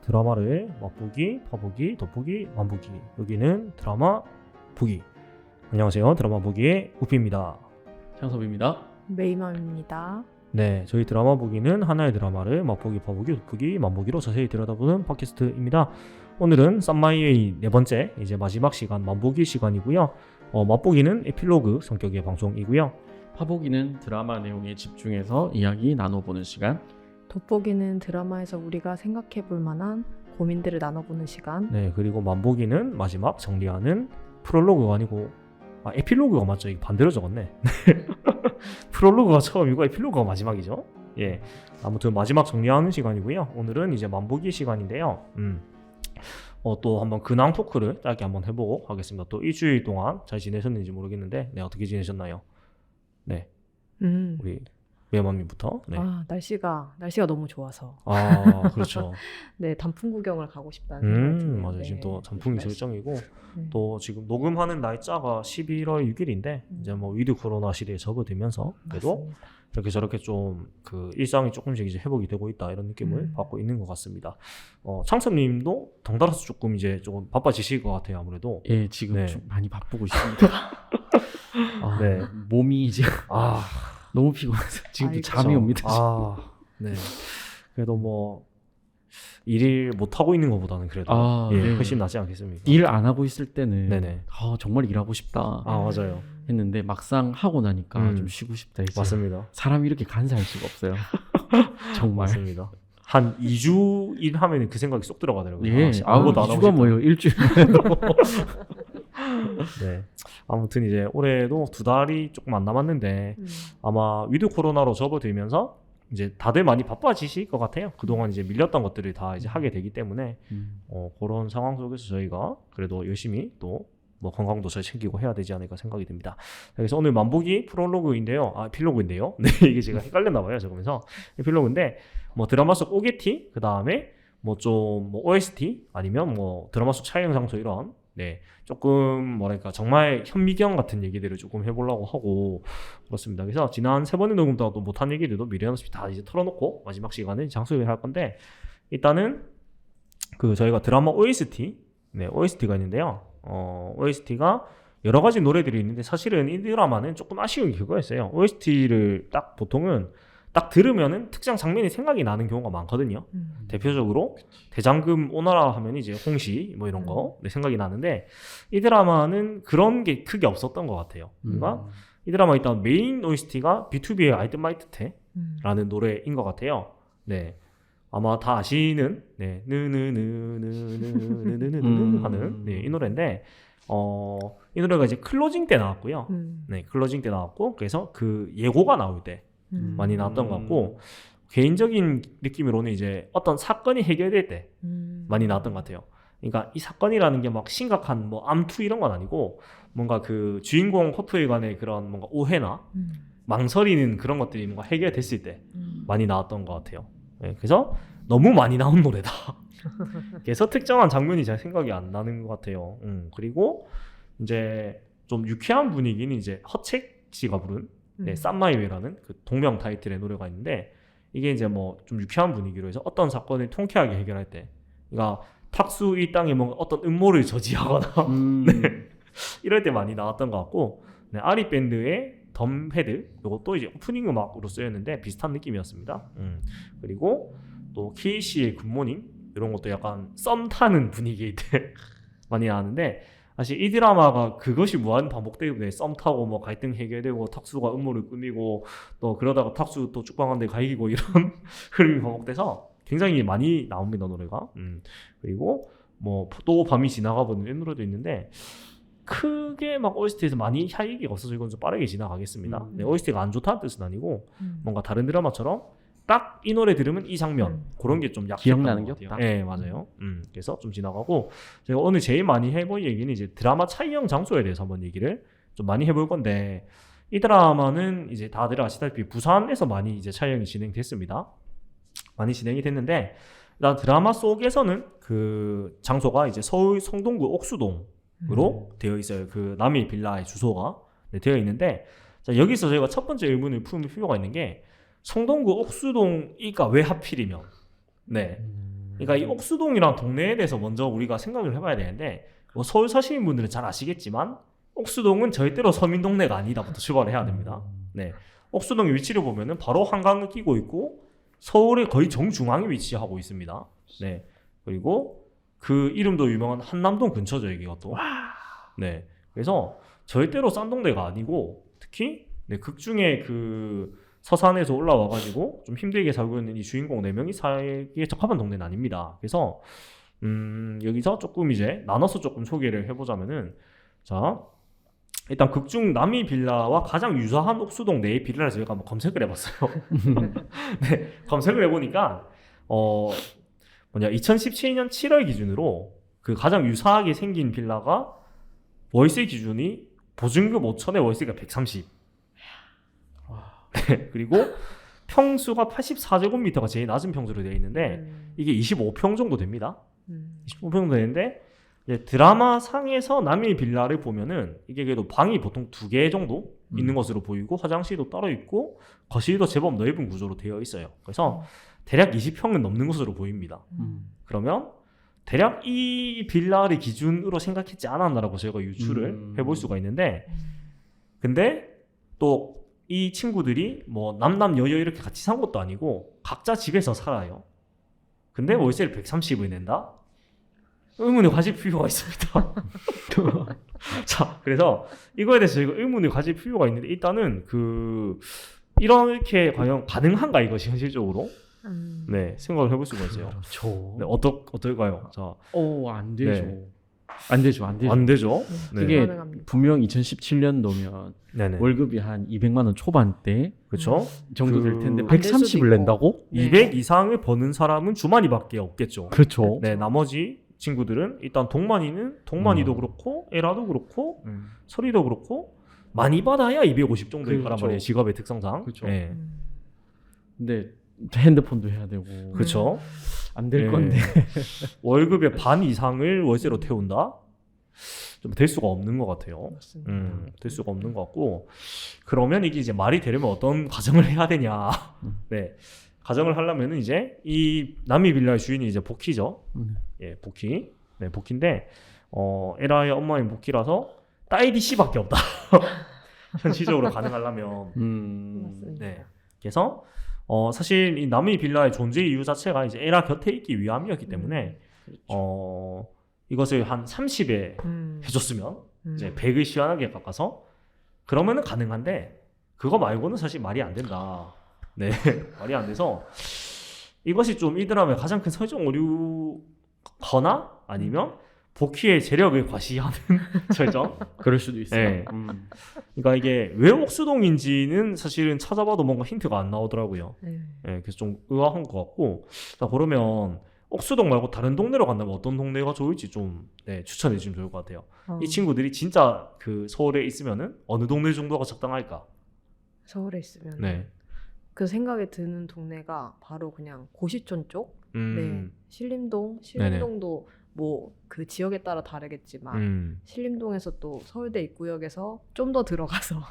드라마를 맛보기, 파보기, 돋보기, 만보기. 여기는 드라마 보기. 안녕하세요. 드라마 보기의 우피입니다. 창섭입니다. 메이맘입니다. 네, 저희 드라마 보기는 하나의 드라마를 맛보기, 파보기, 돋보기, 만보기로 자세히 들여다보는 팟캐스트입니다. 오늘은 썸마이웨이 네 번째, 이제 마지막 시간 만보기 시간이고요. 맛보기는 에필로그 성격의 방송이고요. 파보기는 드라마 내용에 집중해서 이야기 나눠보는 시간. 돋보기는 드라마에서 우리가 생각해볼 만한 고민들을 나눠보는 시간. 네, 그리고 만보기는 마지막 정리하는 프롤로그가 아니고 에필로그가 맞죠? 이거 반대로 적었네. 프롤로그가 처음이고 에필로그가 마지막이죠. 예, 아무튼 마지막 정리하는 시간이고요. 오늘은 이제 만보기 시간인데요. 또 한번 근황 토크를 짧게 한번 해보고 하겠습니다. 또 일주일 동안 잘 지내셨는지 모르겠는데, 네, 어떻게 지내셨나요? 네, 우리 매맘님부터. 네. 날씨가 너무 좋아서. 그렇죠. 네, 단풍 구경을 가고 싶다는 생각이 드네요. 맞아요. 지금 또 단풍이 날씨. 절정이고, 네. 또 지금 녹음하는 날짜가 11월 6일인데 이제 뭐 위드 코로나 시대에 접어들면서 그래도 맞습니다. 이렇게 저렇게 좀 그 일상이 조금씩 이제 회복이 되고 있다 이런 느낌을 받고 있는 것 같습니다. 창섭님도 덩달아서 조금 이제 조금 바빠지실 것 같아요. 아무래도. 예, 지금 네. 좀 많이 바쁘고 있습니다. 네. 몸이 이제 아, 너무 피곤해서 지금도 아이고. 잠이 옵니다. 네. 그래도 뭐 일을 못 하고 있는 것보다는 그래도 네. 훨씬 낫지 않겠습니까? 일 안 하고 있을 때는 네네. 정말 일하고 싶다 맞아요. 했는데 막상 하고 나니까 좀 쉬고 싶다 이제. 맞습니다. 사람이 이렇게 간사할 수가 없어요. 정말. 맞습니다. 한 2주 일하면 그 생각이 쏙 들어가더라고요. 예, 아무것도 안 하고 2주가 싶다. 뭐예요? 일주일. 네. 아무튼 이제 올해도 2달이 조금 안 남았는데 아마 위드 코로나로 접어들면서 이제 다들 많이 바빠지실 것 같아요. 그동안 이제 밀렸던 것들을 다 이제 하게 되기 때문에 그런 상황 속에서 저희가 그래도 열심히 또 뭐 건강도 잘 챙기고 해야 되지 않을까 생각이 듭니다. 그래서 오늘 만보기 프롤로그인데요. 에필로그인데요. 네, 이게 제가 헷갈렸나 봐요. 적으면서 에필로그인데 뭐 드라마 속 OGT, 그 다음에 뭐 좀 뭐 OST 아니면 뭐 드라마 속 촬영 장소 이런 조금 뭐랄까 정말 현미경 같은 얘기들을 조금 해보려고 하고 그렇습니다. 그래서 지난 3번의 녹음 동안 또 못한 얘기들도 미련없이 다 이제 털어놓고 마지막 시간에 장소를 할 건데, 일단은 그 저희가 드라마 OST, OST가 있는데요. OST가 여러 가지 노래들이 있는데 사실은 이 드라마는 조금 아쉬운 게 그거였어요. OST를 딱 보통은 딱 들으면은 특정 장면이 생각이 나는 경우가 많거든요. 대표적으로 대장금 오너라 하면 이제 홍시 뭐 이런 거 생각이 나는데, 이 드라마는 그런 게 크게 없었던 것 같아요. 그러니까 이 드라마 일단 메인 OST가 B2B의 아이드 마이트테 라는 노래인 것 같아요. 네, 아마 다 아시는 느느느느느느느느 하는 이 노래인데, 이 노래가 이제 클로징 때 나왔고요. 클로징 때 나왔고, 그래서 그 예고가 나올 때 많이 나왔던 것 같고, 개인적인 느낌으로는 이제 어떤 사건이 해결될 때 많이 나왔던 것 같아요. 그러니까 이 사건이라는 게 막 심각한 뭐 암투 이런 건 아니고, 뭔가 그 주인공 커플 간의 그런 뭔가 오해나 망설이는 그런 것들이 뭔가 해결됐을 때 많이 나왔던 것 같아요. 네, 그래서 너무 많이 나온 노래다. 그래서 특정한 장면이 잘 생각이 안 나는 것 같아요. 그리고 이제 좀 유쾌한 분위기는 이제 허책 씨가 부른 쌈마이웨이라는 그 동명 타이틀의 노래가 있는데, 이게 이제 뭐 좀 유쾌한 분위기로 해서 어떤 사건을 통쾌하게 해결할 때, 그러니까 탁수 일당에 뭔가 어떤 음모를 저지하거나 이럴 때 많이 나왔던 것 같고, 아리 밴드의 덤 헤드, 이것도 이제 오프닝 음악으로 쓰였는데 비슷한 느낌이었습니다. 그리고 또 키이 씨의 굿모닝, 이런 것도 약간 썸 타는 분위기일 때 많이 나왔는데, 사실 이 드라마가 그것이 무한 반복되고 썸 타고 뭐 갈등 해결되고 탁수가 음모를 꾸미고 또 그러다가 탁수 또 쭉방한데 갈기고 이런 흐름이 반복돼서 굉장히 많이 나옵니다, 노래가. 그리고 뭐 또 밤이 지나가 보는 이런 노래도 있는데, 크게 막 OST에서 많이 할 얘기가 없어서 이건 좀 빠르게 지나가겠습니다. OST가 안 좋다는 뜻은 아니고 뭔가 다른 드라마처럼 딱 이 노래 들으면 이 장면 그런 게 좀 약했던 기억나는 것 게 같아요. 없다. 네, 맞아요. 그래서 좀 지나가고, 제가 오늘 제일 많이 해볼 얘기는 이제 드라마 촬영 장소에 대해서 한번 얘기를 좀 많이 해볼 건데, 이 드라마는 이제 다들 아시다시피 부산에서 많이 이제 촬영이 진행됐습니다. 많이 진행이 됐는데, 일단 드라마 속에서는 그 장소가 이제 서울 성동구 옥수동으로 되어 있어요. 그 남일 빌라의 주소가 되어 있는데, 자, 여기서 저희가 첫 번째 의문을 풀 필요가 있는 게, 성동구 옥수동이가 왜 하필이면 그러니까 이 옥수동이랑 동네에 대해서 먼저 우리가 생각을 해봐야 되는데 뭐 서울 사시는 분들은 잘 아시겠지만 옥수동은 절대로 서민 동네가 아니다부터 출발을 해야 됩니다. 네, 옥수동의 위치를 보면은 바로 한강을 끼고 있고 서울의 거의 정중앙에 위치하고 있습니다. 네, 그리고 그 이름도 유명한 한남동 근처죠 여기가 또. 네, 그래서 절대로 싼 동네가 아니고 특히 네, 극중에 그 서산에서 올라와가지고 좀 힘들게 살고 있는 이 주인공 4명이 살기에 적합한 동네는 아닙니다. 그래서 여기서 조금 이제 나눠서 조금 소개를 해보자면은 자 일단 극중 남이 빌라와 가장 유사한 옥수동 내의 빌라를 저희가 한번 검색을 해봤어요. 네, 검색을 해보니까 2017년 7월 기준으로 그 가장 유사하게 생긴 빌라가 월세 기준이 보증금 5천에 월세가 130. 네, 그리고 평수가 84제곱미터가 제일 낮은 평수로 되어 있는데 이게 25평 정도 됩니다. 25평 정도 되는데 이제 드라마 상에서 남일 빌라를 보면은 이게 그래도 방이 보통 2개 정도 있는 것으로 보이고 화장실도 따로 있고 거실도 제법 넓은 구조로 되어 있어요. 그래서 대략 20평은 넘는 것으로 보입니다. 그러면 대략 이 빌라를 기준으로 생각했지 않았나라고 저희가 유추를 해볼 수가 있는데 근데 또 이 친구들이 뭐 남남여여 이렇게 같이 산 것도 아니고 각자 집에서 살아요. 근데 월세를 130을 낸다? 의문을 가질 필요가 있습니다. 자, 그래서 이거에 대해서 저희가 의문을 가질 필요가 있는데 일단은 이렇게 과연 가능한가 이것이 현실적으로 네 생각을 해볼 수가 있어요. 그렇죠. 네, 어떨까요? 자, 안 되죠. 네. 안 되죠. 안 되죠. 안 되죠. 네. 이게 가능합니다. 분명 2017년도면 네네. 월급이 한 200만 원 초반대 그렇죠. 정도 될 텐데 안될 수도 130을 있고. 낸다고? 네. 200 이상을 버는 사람은 주만이밖에 없겠죠. 그렇죠. 네, 나머지 친구들은 일단 동만이도 그렇고 에라도 그렇고 서리도 그렇고 많이 받아야 250 정도일 거란 그렇죠. 말이에요. 직업의 특성상. 그렇죠. 네. 근데 핸드폰도 해야 되고 그렇죠. 안 될 네. 건데. 월급의 반 이상을 월세로 태운다? 좀 될 수가 없는 것 같아요. 맞습니다. 될 수가 없는 것 같고 그러면 이게 이제 말이 되려면 어떤 가정을 해야 되냐? 네, 가정을 하려면은 이제 이 남이 빌라의 주인이 이제 복희죠. 예, 복희. 네, 복희인데 에라의 엄마인 복희라서 딸이 씨밖에 없다. 현실적으로 가능하려면. 맞습니다. 네, 그래서 사실 이 남이 빌라의 존재 이유 자체가 이제 에라 곁에 있기 위함이었기 때문에 이것을 한 30에 해줬으면 이제 100을 시원하게 깎아서 그러면은 가능한데 그거 말고는 사실 말이 안 된다. 네, 말이 안 돼서 이것이 좀 이 드라마의 가장 큰 설정 오류거나 아니면 복희의 재력을 과시하는 설정. 그럴 수도 있어요. 네. 그러니까 이게 왜 옥수동인지는 사실은 찾아봐도 뭔가 힌트가 안 나오더라고요. 네. 네, 그래서 좀 의아한 것 같고 자 그러면 옥수동 말고 다른 동네로 간다면 어떤 동네가 좋을지 좀 추천해 주시면 좋을 것 같아요. 이 친구들이 진짜 그 서울에 있으면은 어느 동네 정도가 적당할까? 서울에 있으면 네. 그 생각이 드는 동네가 바로 그냥 고시촌 쪽. 네. 신림동도 뭐 그 지역에 따라 다르겠지만 신림동에서 또 서울대 입구역에서 좀 더 들어가서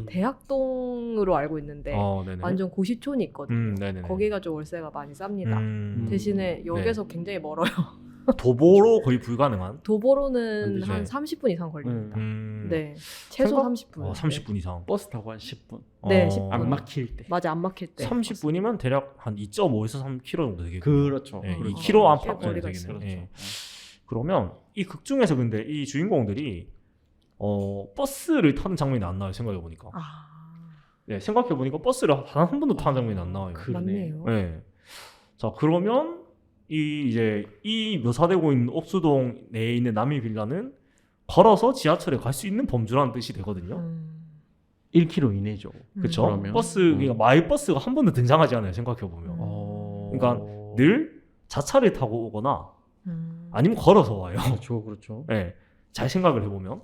대학동으로 알고 있는데 완전 고시촌이 있거든요. 거기가 좀 월세가 많이 쌉니다. 대신에 역에서 굉장히 멀어요. 도보로 거의 불가능한? 도보로는 네. 한 30분 이상 걸립니다. 네, 최소 30분. 30분 이상. 버스 타고 한 10분. 네, 10분. 안 막힐 때. 맞아, 안 막힐 때. 30분이면 대략 한 2.5에서 3km 정도 되겠네요. 그렇죠. 네, 그렇죠. 2km 안팎 꽤 정도 거리가 되겠네요. 있어요. 네. 그러면 이 극 중에서 근데 이 주인공들이 버스를 타는 장면이 안 나와요. 생각해 보니까. 네, 생각해 보니까 버스를 단 한 번도 타는 장면이 안 나와요. 맞네요. 네. 자 그러면 이 묘사되고 있는 옥수동 내에 있는 남이 빌라는 걸어서 지하철에 갈 수 있는 범주라는 뜻이 되거든요. 1km 이내죠. 그렇죠. 그러면? 그러니까 마을버스가 한 번도 등장하지 않아요. 생각해 보면. 그러니까 늘 자차를 타고 오거나 아니면 걸어서 와요. 그렇죠. 네, 잘 생각을 해보면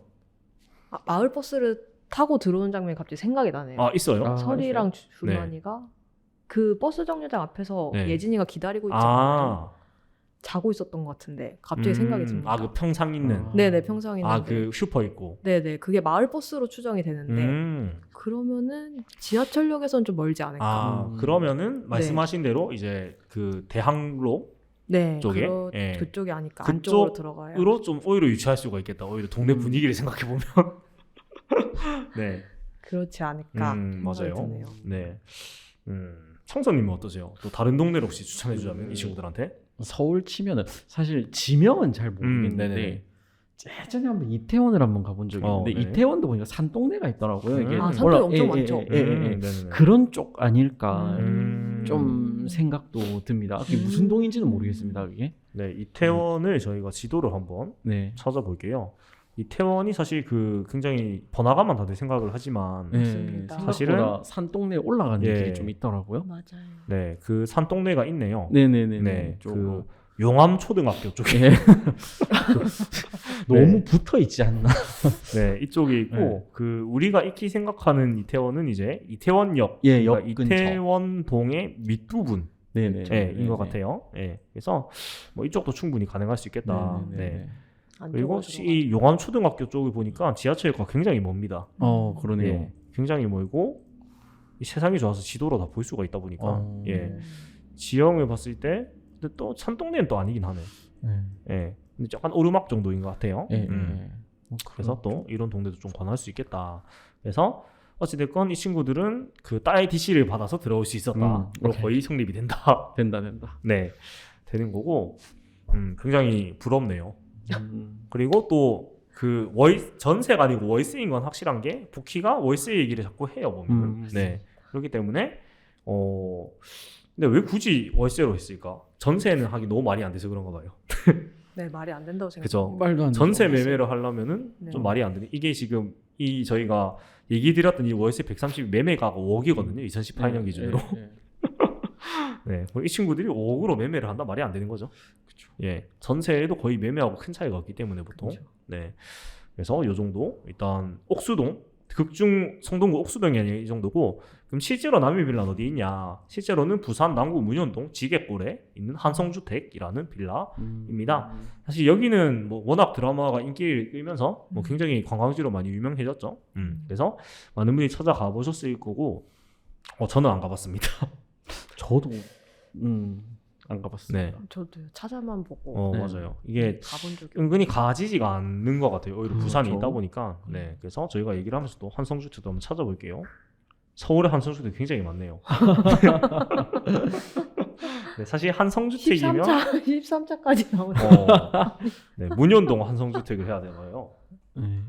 마을 버스를 타고 들어오는 장면이 갑자기 생각이 나네요. 있어요. 설이랑 주만이가 그 버스 정류장 앞에서 예진이가 기다리고 있잖아요. 자고 있었던 것 같은데 갑자기 생각이 듭니다. 그 평상 있는. 네네, 평상 있는데. 그 슈퍼 있고. 네네, 그게 마을 버스로 추정이 되는데 그러면은 지하철역에서는 좀 멀지 않을까. 그러면은 말씀하신 대로 이제 그 대학로 네, 쪽에 예. 그쪽이 아니까 안쪽으로 들어가요. 그쪽으로 좀 오히려 유치할 수가 있겠다. 오히려 동네 분위기를 생각해 보면 네. 그렇지 않을까 맞아요. 드네요. 네. 청소님은 어떠세요? 또 다른 동네를 혹시 추천해 주자면 이 친구들한테? 서울 치면은 사실 지명은 잘 모르겠는데 네네. 예전에 한번 이태원을 한번 가본 적이 있는데 네네. 이태원도 보니까 산동네가 있더라고요. 이게 산동네 엄청 많죠. 네네네. 그런 쪽 아닐까 좀 좀 생각도 듭니다. 그게 무슨 동인지는 모르겠습니다. 그게. 네, 이태원을 저희가 지도를 한번 네. 찾아볼게요. 이태원이 사실 그 굉장히 번화가만 다들 생각을 하지만 네. 맞습니다. 사실은 산동네에 올라가는 예. 길이 좀 있더라고요. 맞아요. 네, 그 산동네가 있네요. 네네네. 네, 쪽으로. 그 용암 초등학교 쪽에 예. 너무 네. 붙어 있지 않나? 네, 이쪽에 있고 네. 그 우리가 익히 생각하는 이태원은 이제 이태원역, 예, 그러니까 역 근처. 이태원동의 밑부분 네네. 인 것 같아요. 예, 그래서 뭐 이쪽도 충분히 가능할 수 있겠다. 네. 그리고 이 용암 초등학교 쪽을 보니까 지하철역과 굉장히 멉니다. 그러네요. 예, 굉장히 멀고 이 세상이 좋아서 지도로 다 볼 수가 있다 보니까 예, 지형을 봤을 때 근데 또 산동네는 또 아니긴 하네. 예, 근데 약간 오르막 정도인 것 같아요. 예. 그래서 또 이런 동네도 좀 권할 수 있겠다. 그래서 어찌됐건 이 친구들은 그 딸 DC를 받아서 들어올 수 있었다. 오케이. 거의 성립이 된다. 된다. 네, 되는 거고 굉장히 부럽네요. 그리고 또 그 전세가 아니고 월세인 건 확실한 게 부키가 월세 얘기를 자꾸 해요 보면. 네, 그렇기 때문에 근데 왜 굳이 월세로 했을까? 전세는 하기 너무 말이 안 돼서 그런가 봐요. 네, 말이 안 된다고 그죠? 생각합니다. 말도 안 되죠. 전세 매매를 하려면은 네. 좀 말이 안 되네. 이게 지금 이 저희가 얘기 드렸던 이 월세 130 매매가가 5억이거든요. 2018년 기준으로. 네, 이 친구들이 5억으로 매매를 한다 말이 안 되는 거죠. 그렇죠. 예, 전세에도 거의 매매하고 큰 차이가 없기 때문에 보통. 그쵸. 네, 그래서 요 정도 일단 옥수동 극중 성동구 옥수동이 아니라 이 정도고 그럼 실제로 남이빌라는 어디 있냐? 실제로는 부산 남구 문현동 지게골에 있는 한성주택이라는 빌라입니다. 사실 여기는 뭐 워낙 드라마가 인기를 끌면서 뭐 굉장히 관광지로 많이 유명해졌죠. 그래서 많은 분이 찾아가 보셨을 거고 저는 안 가봤습니다. 저도 안 가봤습니다. 네. 저도요. 찾아만 보고 네. 맞아요. 이게 가본 적이 은근히 가지지가 않는 것 같아요. 오히려 부산에 그렇죠. 있다 보니까. 네, 그래서 저희가 얘기를 하면서 또 한성주택도 한번 찾아볼게요. 서울에 한성주택 굉장히 많네요. 네, 사실 한성주택이면 13차까지 나오네. 네, 문현동 한성주택을 해야 되나요? 네.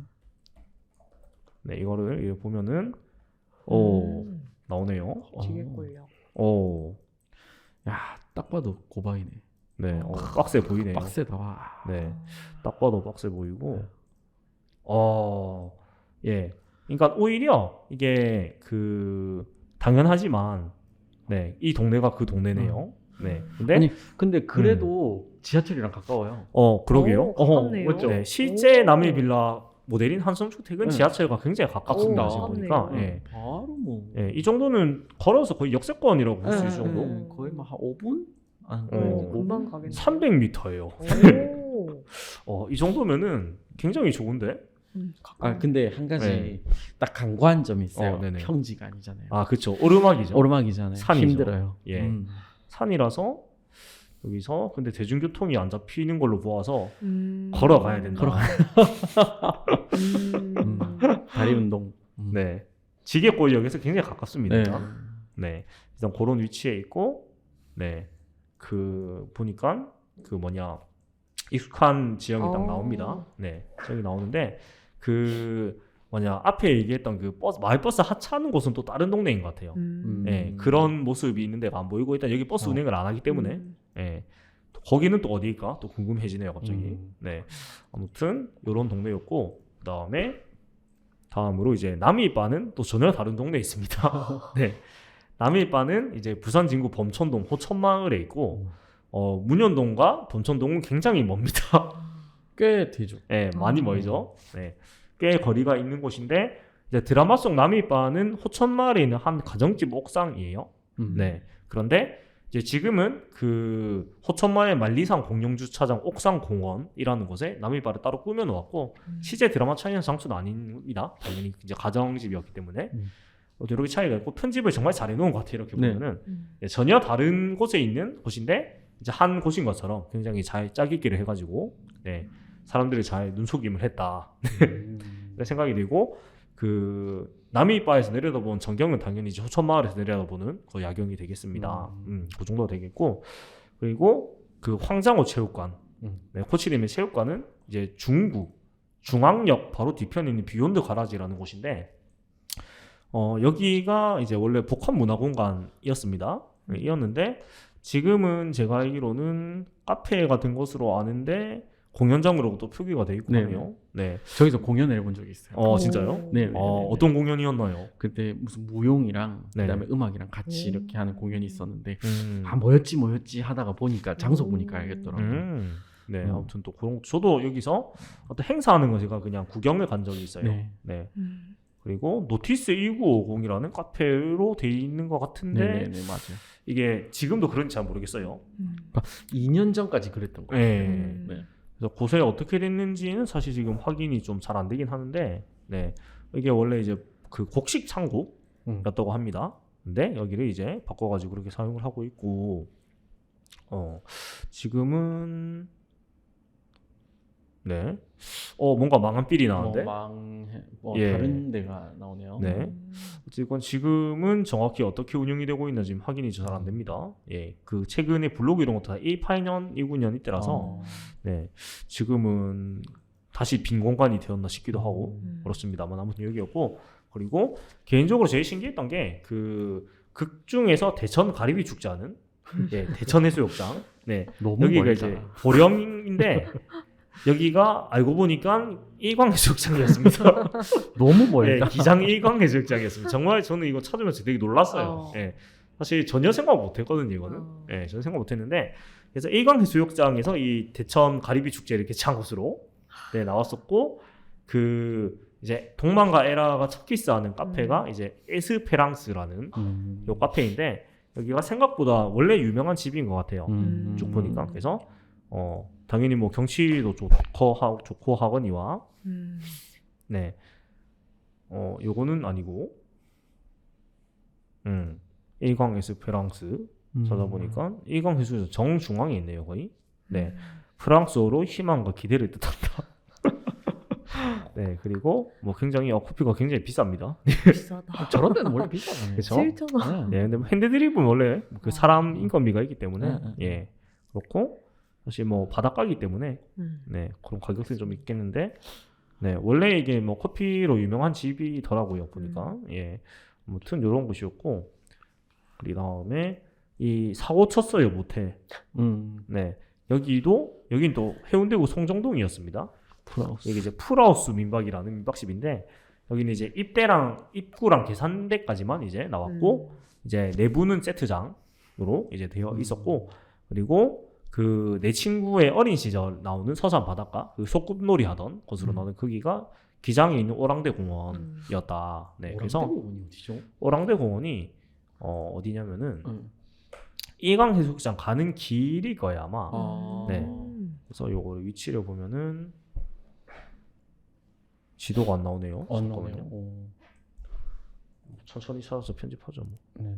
네, 이거를 보면은 나오네요. 지게골력. 야, 딱 봐도 고바이네. 네, 빡세 보이네요. 빡세다. 와. 네, 딱 봐도 빡세 보이고. 예. 그러니까 오히려 이게 그 당연하지만 네, 이 동네가 그 동네네요. 네. 근데 아니, 근데 그래도 지하철이랑 가까워요. 그러게요. 가깝네요. 맞죠? 네, 실제 오. 남의 빌라 모델인 한성주택은 네. 지하철과 굉장히 가깝습니다. 오, 지금 가깝네요. 보니까. 예. 바로 뭐. 예, 이 정도는 걸어서 거의 역세권이라고 볼 수 있을 정도. 거의 뭐 한 5분? 안 금방 가겠네. 300m예요. 이 정도면은 굉장히 좋은데. 아, 근데 한 가지 네. 딱 간과한 점이 있어요. 네네. 평지가 아니잖아요. 아, 그쵸. 오르막이죠. 오르막이잖아요. 산이죠. 힘들어요. 예. 산이라서 여기서 근데 대중교통이 안 잡히는 걸로 보아서 걸어가야 된다. 다리 운동. 네. 지게골역에서 굉장히 가깝습니다. 네. 네. 일단 그런 위치에 있고, 네. 그 보니까 그 익숙한 지형이 딱 나옵니다. 네. 지형이 나오는데 그 앞에 얘기했던 그 마을버스 하차하는 곳은 또 다른 동네인 것 같아요. 네. 그런 모습이 있는 데가 안 보이고 일단 여기 버스 운행을 안 하기 때문에 네. 거기는 또 어디일까? 또 궁금해지네요, 갑자기. 네. 아무튼 이런 동네였고 다음으로 이제 남이바는 또 전혀 다른 동네에 있습니다. 네. 남이바는 이제 부산 진구 범천동 호천마을에 있고 문현동과 범천동은 굉장히 멉니다. 꽤 되죠. 네, 많이 멀죠. 네. 꽤 거리가 있는 곳인데 이제 드라마 속 남이바는 호천마을에 있는 한 가정집 옥상이에요. 네. 그런데 이제 지금은 그 호천마을 만리산 공영주차장 옥상공원이라는 곳에 남이바를 따로 꾸며놓았고 실제 드라마 촬영 장소는 아닙니다. 당연히 이제 가정집이었기 때문에 이렇게 차이가 있고 편집을 정말 잘 해놓은 것 같아요. 이렇게 보면은 전혀 다른 곳에 있는 곳인데 이제 한 곳인 것처럼 굉장히 잘 짜깁기를 해가지고 네, 사람들이 잘 눈속임을 했다. 네, 생각이 들고 그 남이바에서 내려다본 전경은 당연히 이제 호천마을에서 내려다보는 그 야경이 되겠습니다. 그 정도 되겠고 그리고 그 황장호 체육관, 네, 코치림의 체육관은 이제 중앙역 바로 뒤편에 있는 비욘드 가라지라는 곳인데 여기가 이제 원래 복합문화공간이었습니다. 네, 이었는데 지금은 제가 알기로는 카페가 된 것으로 아는데 공연장으로 또 표기가 돼 있거든요. 네. 저기서 공연을 해본 적이 있어요. 진짜요? 네. 어떤 공연이었나요? 그때 무슨 무용이랑 네. 그다음에 음악이랑 같이 오. 이렇게 하는 공연이 있었는데 아, 뭐였지 하다가 보니까 장소 보니까 알겠더라고요. 네, 아무튼 또 그런 저도 여기서 어떤 행사하는 거 제가 그냥 구경을 간 적이 있어요. 네. 네. 그리고 노티스 1950이라는 카페로 돼 있는 것 같은데 네, 맞아요. 이게 지금도 그런지 잘 모르겠어요. 2년 전까지 그랬던 거 같아요. 네. 네. 그래서 곳에 어떻게 됐는지는 사실 지금 확인이 좀 잘 안 되긴 하는데, 네, 이게 원래 이제 그 곡식 창고였다고 합니다. 근데 여기를 이제 바꿔가지고 그렇게 사용을 하고 있고, 지금은 네, 뭔가 망한 삘이 나는데, 예. 다른 데가 나오네요. 네. 어쨌건 지금은 정확히 어떻게 운영이 되고 있는지 지금 확인이 잘 안 됩니다. 예, 그 최근에 블로그 이런 것도 다 18년, 19년 이때라서 네, 지금은 다시 빈 공간이 되었나 싶기도 하고 그렇습니다만 아무튼 여기였고 그리고 개인적으로 제일 신기했던 게 그 극 중에서 대천 가리비 축제하는 예, 대천 해수욕장 네, 너무 여기가 멀다. 이제 보령인데 여기가 알고 보니까 일광해수욕장이었습니다. 너무 멀다. 네, 기장 일광해수욕장이었습니다. 정말 저는 이거 찾으면서 되게 놀랐어요. 예, 사실 전혀 생각 못했거든요, 이거는. 예, 전혀 생각 못했는데 그래서 일광해수욕장에서 이 대천 가리비 축제 이렇게 찬 곳으로 네, 나왔었고 그 이제 동만과 에라가 첫 키스하는 카페가 이제 에스페랑스라는 요 카페인데 여기가 생각보다 원래 유명한 집인 것 같아요. 쭉 보니까 그래서 당연히 뭐 경치도 좋고 하거니와 네, 요거는 아니고 일광 에스페랑스 찾아보니까 일광 해수욕장 정중앙에 있네요 거의. 네, 프랑스어로 희망과 기대를 뜻한다. 네, 그리고 뭐 굉장히 커피가 굉장히 비쌉니다. 비싸다. 저런 데는 원래 비싸잖아요. 그쵸? 7,000원. 네, 근데 뭐 핸드드립은 원래 그 사람 인건비가 있기 때문에 예, 그렇고 사실 뭐 바닷가이기 때문에 네, 그런 가격대는 좀 있겠는데 네, 원래 이게 뭐 커피로 유명한 집이더라고요 보니까. 예, 아무튼 이런 곳이었고 그 다음에 이 사고 쳤어요 모텔. 네, 여긴 또 해운대구 송정동이었습니다. 풀하우스. 이게 이제 풀하우스 민박이라는 민박집인데 여기는 이제 입구랑 계산대까지만 이제 나왔고 이제 내부는 세트장으로 이제 되어 있었고 그리고 그 내 친구의 어린 시절 나오는 서산 바닷가 그 소꿉놀이 하던 곳으로 나오는 거기가 기장에 있는 오랑대 공원이었다. 네, 그래서 공원이 어디죠? 오랑대 공원이 어디냐면은 일광 해수욕장 가는 길일 거예요 아마. 네. 그래서 요거 위치를 보면은 지도가 안 나오네요. 안 잠깐만요. 나오네요. 천천히 찾아서 편집하죠 뭐. 네네.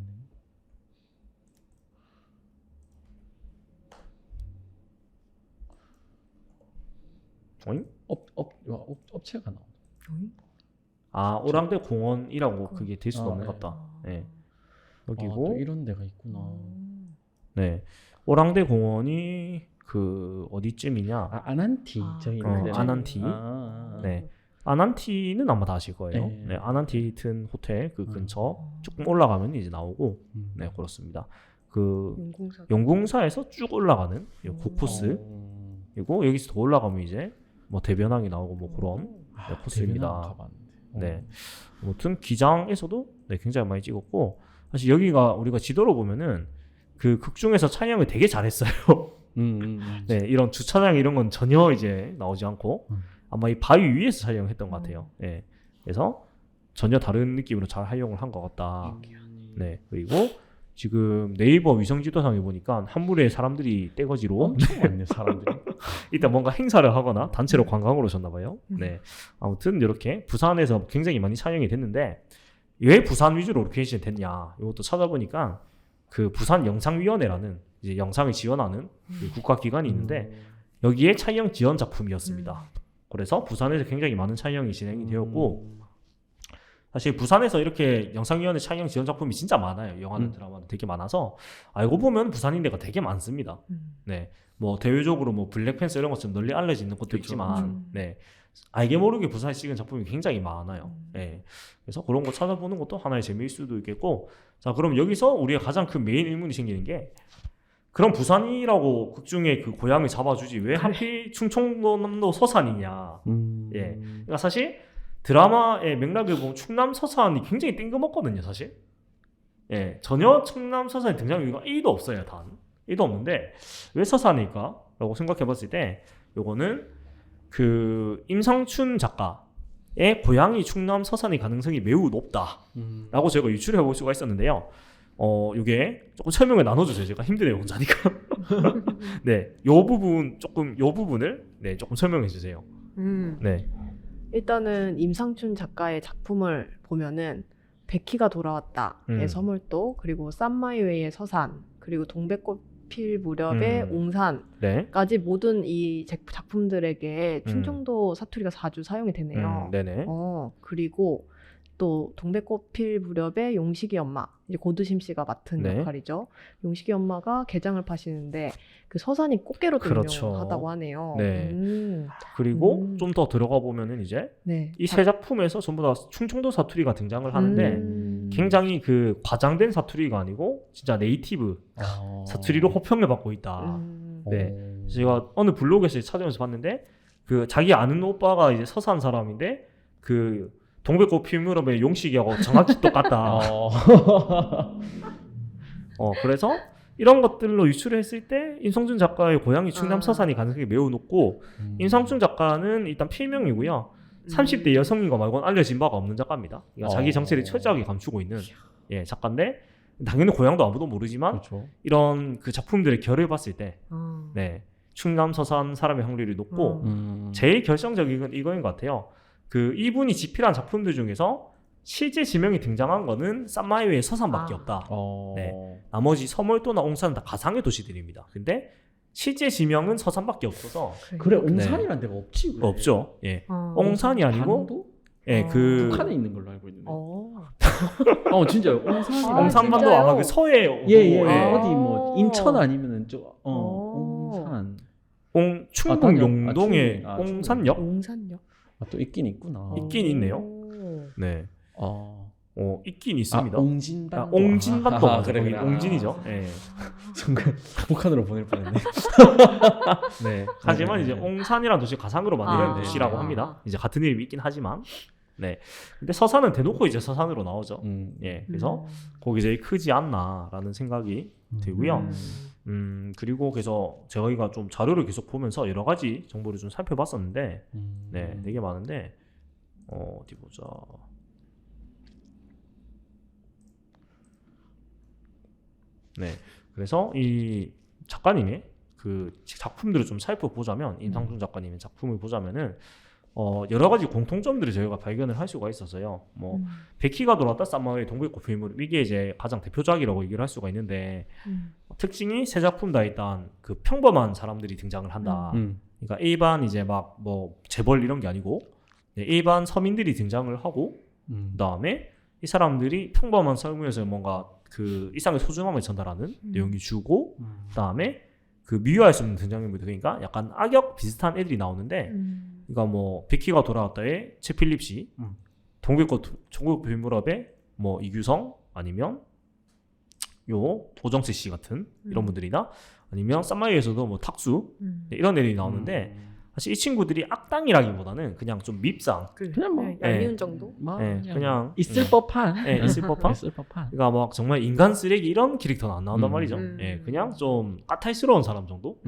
어잉? 업체가 나오네. 아 오랑대 공원이라고 그게 될 수가 아, 없는 네. 것 같다. 네. 또 여기고 이런 데가 있구나. 네 오랑대 공원이 그 어디쯤이냐? 아난티 저희 있는 데는. 아난티. 네 아난티는 아마 다 아실 거예요. 네. 네 아난티 히튼 호텔 그 근처 조금 올라가면 이제 나오고 네 그렇습니다. 그 용궁사에서 쭉 올라가는 코코스 그리고 여기서 더 올라가면 이제 뭐 대변항이 나오고 뭐 그런 네, 코스입니다. 네, 아무튼 기장에서도 네, 굉장히 많이 찍었고 사실 여기가 우리가 지도로 보면은 그 극 중에서 촬영을 되게 잘했어요. 네, 이런 주차장 이런 건 전혀 이제 나오지 않고 아마 이 바위 위에서 촬영했던 것 같아요. 네, 그래서 전혀 다른 느낌으로 잘 활용을 한 것 같다. 네, 그리고 지금 네이버 위성 지도상에 보니까 한물에 사람들이 떼거지로 엄청 많네 사람들이. 일단 뭔가 행사를 하거나 단체로 관광을 오셨나 봐요. 네, 아무튼 이렇게 부산에서 굉장히 많이 촬영이 됐는데 왜 부산 위주로 로케이션이 됐냐 이것도 찾아보니까 그 부산 영상위원회라는 이제 영상을 지원하는 그 국가기관이 있는데 여기에 촬영 지원 작품이었습니다. 그래서 부산에서 굉장히 많은 촬영이 진행이 되었고 사실 부산에서 이렇게 영상위원회 촬영 지원 작품이 진짜 많아요. 영화는 드라마는 되게 많아서 알고 보면 부산인 데가 되게 많습니다. 네, 뭐 대외적으로 뭐 블랙팬서 이런 것처럼 널리 알려져 있는 것도 있지만 네, 알게 모르게 부산에 찍은 작품이 굉장히 많아요. 네, 그래서 그런 거 찾아보는 것도 하나의 재미일 수도 있겠고 자 그럼 여기서 우리가 가장 큰 메인 의문이 생기는 게 그럼 부산이라고 극중에 그 고향을 잡아주지 왜 하필 충청남도 서산이냐. 예, 그러니까 사실 드라마의 맥락을 보면 충남 서산이 굉장히 뜬금없거든요 사실. 예, 전혀 충남 서산의 등장인물가 1도 없어요. 단 1도 없는데 왜 서산일까 라고 생각해 봤을 때 요거는 그 임상춘 작가의 고향이 충남 서산의 가능성이 매우 높다 라고 제가 유추를 해볼 수가 있었는데요. 요게 조금 설명을 나눠주세요. 제가 힘드네요 혼자니까. 네, 요 부분을 네 조금 설명해 주세요. 네. 일단은 임상춘 작가의 작품을 보면은 백희가 돌아왔다의 서물도 그리고 쌈마이웨이의 서산 그리고 동백꽃 필 무렵의 옹산까지 모든 이 작품들에게 충청도 사투리가 자주 사용이 되네요. 네네. 그리고 또 동백꽃 필 무렵의 용식이 엄마 이제 고두심 씨가 맡은 네. 역할이죠. 용식이 엄마가 게장을 파시는데 그 서산이 꽃게로 또 그렇죠. 유명하다고 하네요. 네. 그리고 좀 더 들어가 보면은 이제 네. 이 세 작품에서 전부 다 충청도 사투리가 등장을 하는데 굉장히 그 과장된 사투리가 아니고 진짜 네이티브 사투리로 호평을 받고 있다. 네. 제가 어느 블로그에서 찾아오면서 봤는데 그 자기 아는 오빠가 이제 서산 사람인데 그 동백꽃 필 무렵의 용식이하고 정확히 똑같다. 그래서 이런 것들로 유추를 했을 때 임성준 작가의 고향이 충남 서산이 가능성이 매우 높고 임성준 작가는 일단 필명이고요. 30대 여성인 거 말고는 알려진 바가 없는 작가입니다. 그러니까 자기 정체를 철저하게 감추고 있는 작가인데 당연히 고향도 아무도 모르지만 그렇죠. 이런 그 작품들의 결을 봤을 때 네, 충남 서산 사람의 확률이 높고 제일 결정적인 건 이거인 것 같아요. 그 이분이 집필한 작품들 중에서 실제 지명이 등장한 거는 쌈마이웨이의 서산밖에 없다. 네. 나머지 서몰도나 옹산은 다 가상의 도시들입니다. 근데 실제 지명은 서산밖에 없어서 그래 옹산이란 데가 없지 그래. 없죠. 예. 옹산이 아니고 반도? 예, 그 북한에 있는 걸로 알고 있는데. 진짜요. 옹산이. 옹산반도 진짜요? 아마 그 서해 어디 뭐 인천 아니면은 옹산. 충북 용동의 옹산역? 옹산역. 또 있긴 있구나. 있긴 있네요. 네. 있긴 있습니다. 옹진반도. 옹진반도 맞아. 그래, 거기 그래. 옹진이죠. 예. 순간 북한으로 보낼 뻔했네. 네. 하지만 이제 옹산이라는 도시 가상으로 만든 도시라고 아. 합니다. 이제 같은 이름이 있긴 하지만. 네. 근데 서산은 대놓고 이제 서산으로 나오죠. 예. 그래서 거기 제일 크지 않나라는 생각이 들고요. 그리고 그래서 저희가 좀 자료를 계속 보면서 여러 가지 정보를 좀 살펴봤었는데, 네, 되게 많은데, 어디 보자. 네, 그래서 이 작가님의 그 작품들을 좀 살펴보자면, 임상준 작가님의 작품을 보자면은, 여러 가지 공통점들을 저희가 발견을 할 수가 있었어요. 뭐 백희가 돌아왔다 쌈마의 동백꽃 필무렵 이게 이제 가장 대표작이라고 얘기를 할 수가 있는데 특징이 세 작품 다 일단 그 평범한 사람들이 등장을 한다. 그러니까 일반 이제 막 뭐 재벌 이런 게 아니고 일반 서민들이 등장을 하고 그다음에 이 사람들이 평범한 삶에서 뭔가 그 일상의 소중함을 전달하는 내용이 주고 그다음에 그 미워할 수 없는 등장인물들 그러니까 약간 악역 비슷한 애들이 나오는데 그러니까 뭐 백희가 돌아왔다의 최필립 씨, 동백꽃 필무렵의 뭐 이규성 아니면 요 오정세 씨 같은 이런 분들이나 아니면 쌈마이에서도 뭐 탁수 이런 애들이 나오는데 사실 이 친구들이 악당이라기보다는 그냥 좀 밉상 그냥 뭐 얄미운 정도? 그냥 있을 법한 있을 법한 그러니까 막 정말 인간 쓰레기 이런 캐릭터는 안 나온단 말이죠. 그냥 좀 까탈스러운 사람 정도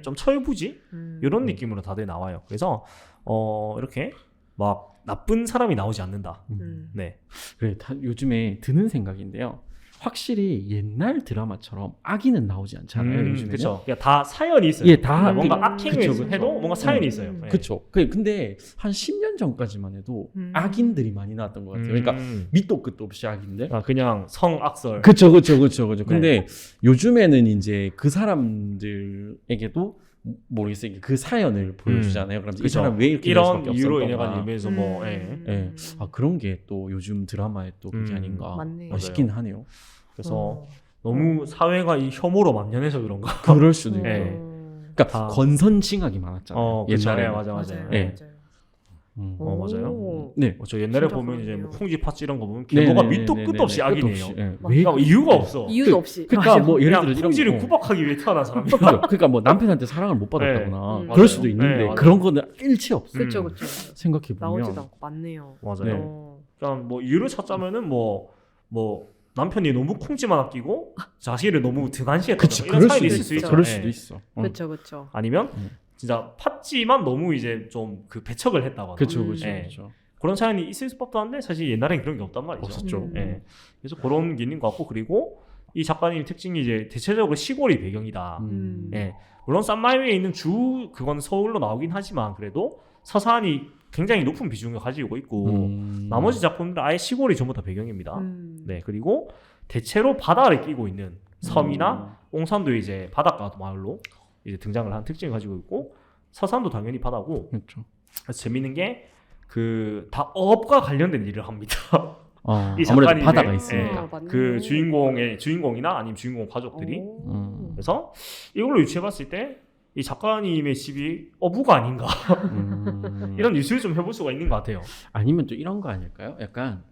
좀 철부지 이런 느낌으로 다들 나와요. 그래서 이렇게 막 나쁜 사람이 나오지 않는다. 네. 그래 요즘에 드는 생각인데요. 확실히 옛날 드라마처럼 악의는 나오지 않잖아요. 요즘에는. 그렇죠. 그러니까 다 사연이 있어요. 예, 다 뭔가 그- 악행을 그쵸, 그쵸. 해도 뭔가 사연이 있어요. 예. 그렇죠. 근데 한 10년 전까지만 해도 악인들이 많이 나왔던 것 같아요. 그러니까 밑도 끝도 없이 악인들. 아, 그냥 성악설. 그렇죠. 근데 요즘에는 이제 그 사람들에게도 모르겠어요. 그 사연을 보여주잖아요. 그럼 이 그쵸. 사람 왜 이렇게 될 이런 수밖에 이유로 없었던가. 인해 가지고 뭐 예. 예. 아 그런 게 또 요즘 드라마의 또 그게 아닌가 맞네요. 싶긴 하네요. 그래서 너무 사회가 이 혐오로 만연해서 그런가. 그럴 수도 있고. 예. 그러니까 다- 건선징악이 많았잖아요. 그쵸. 옛날에. 예, 맞아. 예. 맞아요. 맞아요. 오. 네. 저 옛날에 진짜 보면 이제 그러네요. 뭐 콩쥐 팥쥐 이런 거 보면 계모가 밑도 끝도 없이 악이네요. 예. 그러니까 이유가 없어. 이유도 없이. 그러니까 뭐 예를 그냥 들어 이런 콩쥐를 거. 구박하기 위해 태어난 사람이야. 그러니까 뭐 남편한테 사랑을 못 받았다거나 네. 그럴 맞아요. 수도 있는데 네, 맞아요. 그런 거는 일치 없어. 그렇죠, 음. 그렇죠. 생각해 나오지도 보면. 않고 맞네요. 맞아요. 네. 그러니까 뭐 이유를 찾자면은 뭐 남편이 너무 콩쥐만 아끼고 자식을 너무 등한시했다. 그치, 이런 그럴 사연이 수도 있을 수 있죠. 있죠. 그럴 예. 수도 있어. 그렇죠, 그렇죠. 아니면 음. 진짜 팥쥐만 너무 이제 좀 그 배척을 했다거나 그렇죠, 예. 그렇죠. 그런 사연이 있을 수밖에 한데 사실 옛날엔 그런 게 없단 말이죠. 없었죠. 예. 그래서 그런 게 있는 것 같고 그리고 이 작가님 특징이 이제 대체적으로 시골이 배경이다. 예. 물론 쌈마이웨에 있는 그건 서울로 나오긴 하지만 그래도 서산이 굉장히 높은 비중을 가지고 있고 나머지 작품들은 아예 시골이 전부 다 배경입니다. 네. 그리고 대체로 바다를 끼고 있는 섬이나 옹산도 이제 바닷가 마을로 이제 등장을 한 특징을 가지고 있고 서산도 당연히 바다고 그렇죠. 그래서 재밌는 게 그 다 어업과 관련된 일을 합니다. 이 아무래도 작가님의, 바다가 예, 있으니까. 맞네요. 그 주인공이나 아니면 주인공 가족들이 오. 그래서 이걸로 유추해봤을 때 이 작가님의 집이 어부가 아닌가 이런 유추를 좀 해볼 수가 있는 것 같아요. 아니면 또 이런 거 아닐까요? 약간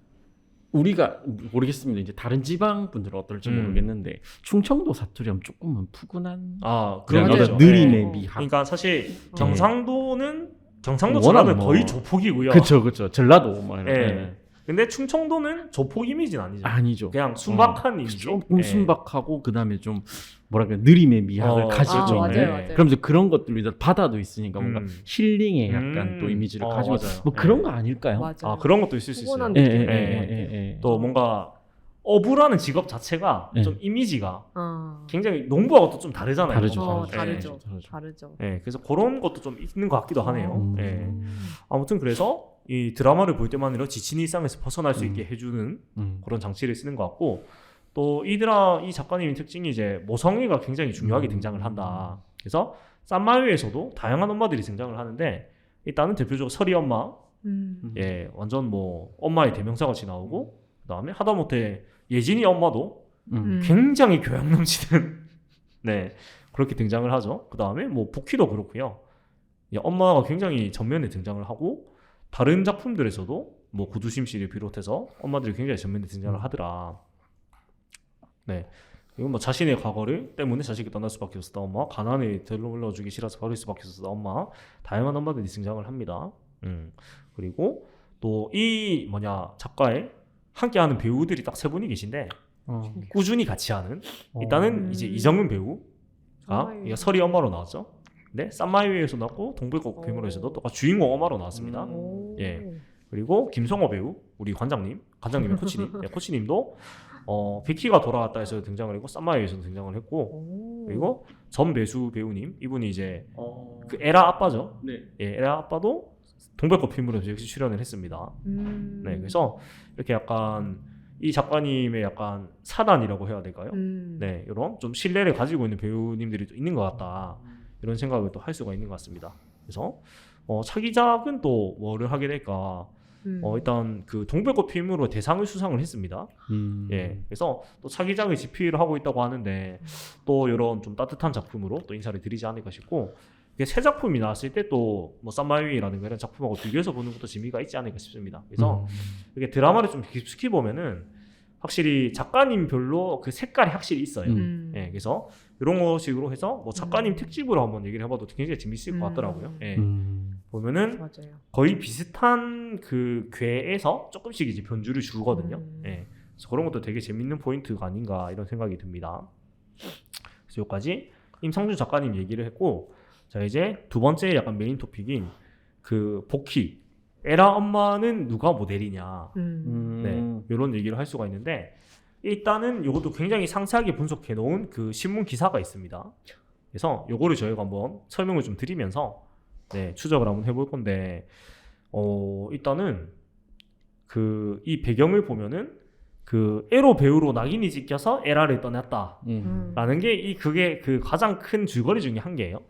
우리가 모르겠습니다. 이제 다른 지방 분들은 어떨지 모르겠는데 충청도 사투리하면 조금은 푸근한 그런 맞아요. 거죠. 느림의 네. 미학. 그러니까 사실 경상도 워낙 전라도는 뭐- 거의 조폭이고요. 그렇죠. 전라도 뭐 이런. 예. 근데 충청도는 조폭 이미지는 아니죠. 아니죠. 그냥 순박한 이미지. 조금 예. 순박하고 그다음에 좀 뭐랄까 느림의 미학을 가지고 아, 맞아요, 있는. 맞아요. 그러면서 그런 것들로 이제 바다도 있으니까 뭔가 음. 힐링의 약간 또 이미지를 가지고 맞아요. 뭐 예. 그런 거 아닐까요? 맞아요. 아 그런 것도 있을 수 있어요. 푸근한 예, 느낌. 예. 또 뭔가 어부라는 직업 자체가 예. 좀 이미지가 아. 굉장히 농부하고 또 좀 다르잖아요. 다르죠. 다르죠. 다르죠. 다르죠. 예, 그래서 그런 것도 좀 있는 것 같기도 하네요. 예. 음. 아무튼 그래서 이 드라마를 볼 때만으로 지친 일상에서 벗어날 수 있게 해주는 그런 장치를 쓰는 것 같고 또 이 작가님의 특징이 이제 모성애가 굉장히 중요하게 등장을 한다. 그래서 쌈마위에서도 다양한 엄마들이 등장을 하는데 일단은 대표적으로 설이 엄마, 예, 완전 뭐 엄마의 대명사같이 나오고 그다음에 하다못해 예진이 엄마도 굉장히 교양 넘치는 네 그렇게 등장을 하죠. 그다음에 뭐 복희도 그렇고요. 예, 엄마가 굉장히 전면에 등장을 하고 다른 작품들에서도 뭐 구두심씨를 비롯해서 엄마들이 굉장히 전면에 등장을 하더라. 네. 이건 뭐 자신의 과거를 때문에 자식이 떠날 수밖에 없었다 엄마, 가난에 들러주기 싫어서 버릴 수밖에 없었다 엄마, 다양한 엄마들이 등장을 합니다. 그리고 또 이 작가의 함께하는 배우들이 딱 세 분이 계신데 꾸준히 같이 하는 일단은 이제 이정은 배우가 설이 엄마로 나왔죠. 네, 쌈마이웨에서 나왔고 동백꽃 괴물에서도 똑같이 주인공 엄마로 나왔습니다. 예. 그리고 김성호 배우, 우리 관장님의 코치님, 네, 코치님도 비키가 돌아왔다 해서 등장을 했고 쌈마이웨에서도 등장을 했고 그리고 전배수 배우님, 이분이 이제 그 에라 아빠죠. 네. 예, 에라 아빠도 동백꽃 필름에서 역시 출연을 했습니다. 네, 그래서 이렇게 약간 이 작가님의 약간 사단이라고 해야 될까요? 네, 이런 좀 신뢰를 가지고 있는 배우님들이 또 있는 것 같다. 이런 생각을 또 할 수가 있는 것 같습니다. 그래서 차기작은 또 뭐를 하게 될까? 일단 그 동백꽃 필름으로 대상을 수상을 했습니다. 예, 그래서 또 차기작을 집필을 하고 있다고 하는데 또 이런 좀 따뜻한 작품으로 또 인사를 드리지 않을까 싶고 이게 새 작품이 나왔을 때 또 뭐 쌈마위라든가 이런 작품하고 비교해서 보는 것도 재미가 있지 않을까 싶습니다. 그래서 이게 드라마를 좀 깊숙이 보면은 확실히 작가님별로 그 색깔이 확실히 있어요. 예, 그래서 이런 식으로 해서 뭐 작가님 특집으로 한번 얘기를 해봐도 굉장히 재밌을 것 같더라고요. 예. 보면은 맞아요. 거의 비슷한 그 궤에서 조금씩 이제 변주를 주거든요. 예. 그래서 그런 것도 되게 재밌는 포인트가 아닌가 이런 생각이 듭니다. 그래서 여기까지 임상준 작가님 얘기를 했고, 자 이제 두 번째 약간 메인 토픽인 그 복희, 에라 엄마는 누가 모델이냐, 네 이런 얘기를 할 수가 있는데 일단은 이것도 굉장히 상세하게 분석해 놓은 그 신문 기사가 있습니다. 그래서 요거를 저희가 한번 설명을 좀 드리면서 네, 추적을 한번 해볼 건데 일단은 그 이 배경을 보면은 그 에로 배우로 낙인이 찍혀서 에라를 떠났다라는 게 그게 그 가장 큰 줄거리 중에 한 개예요.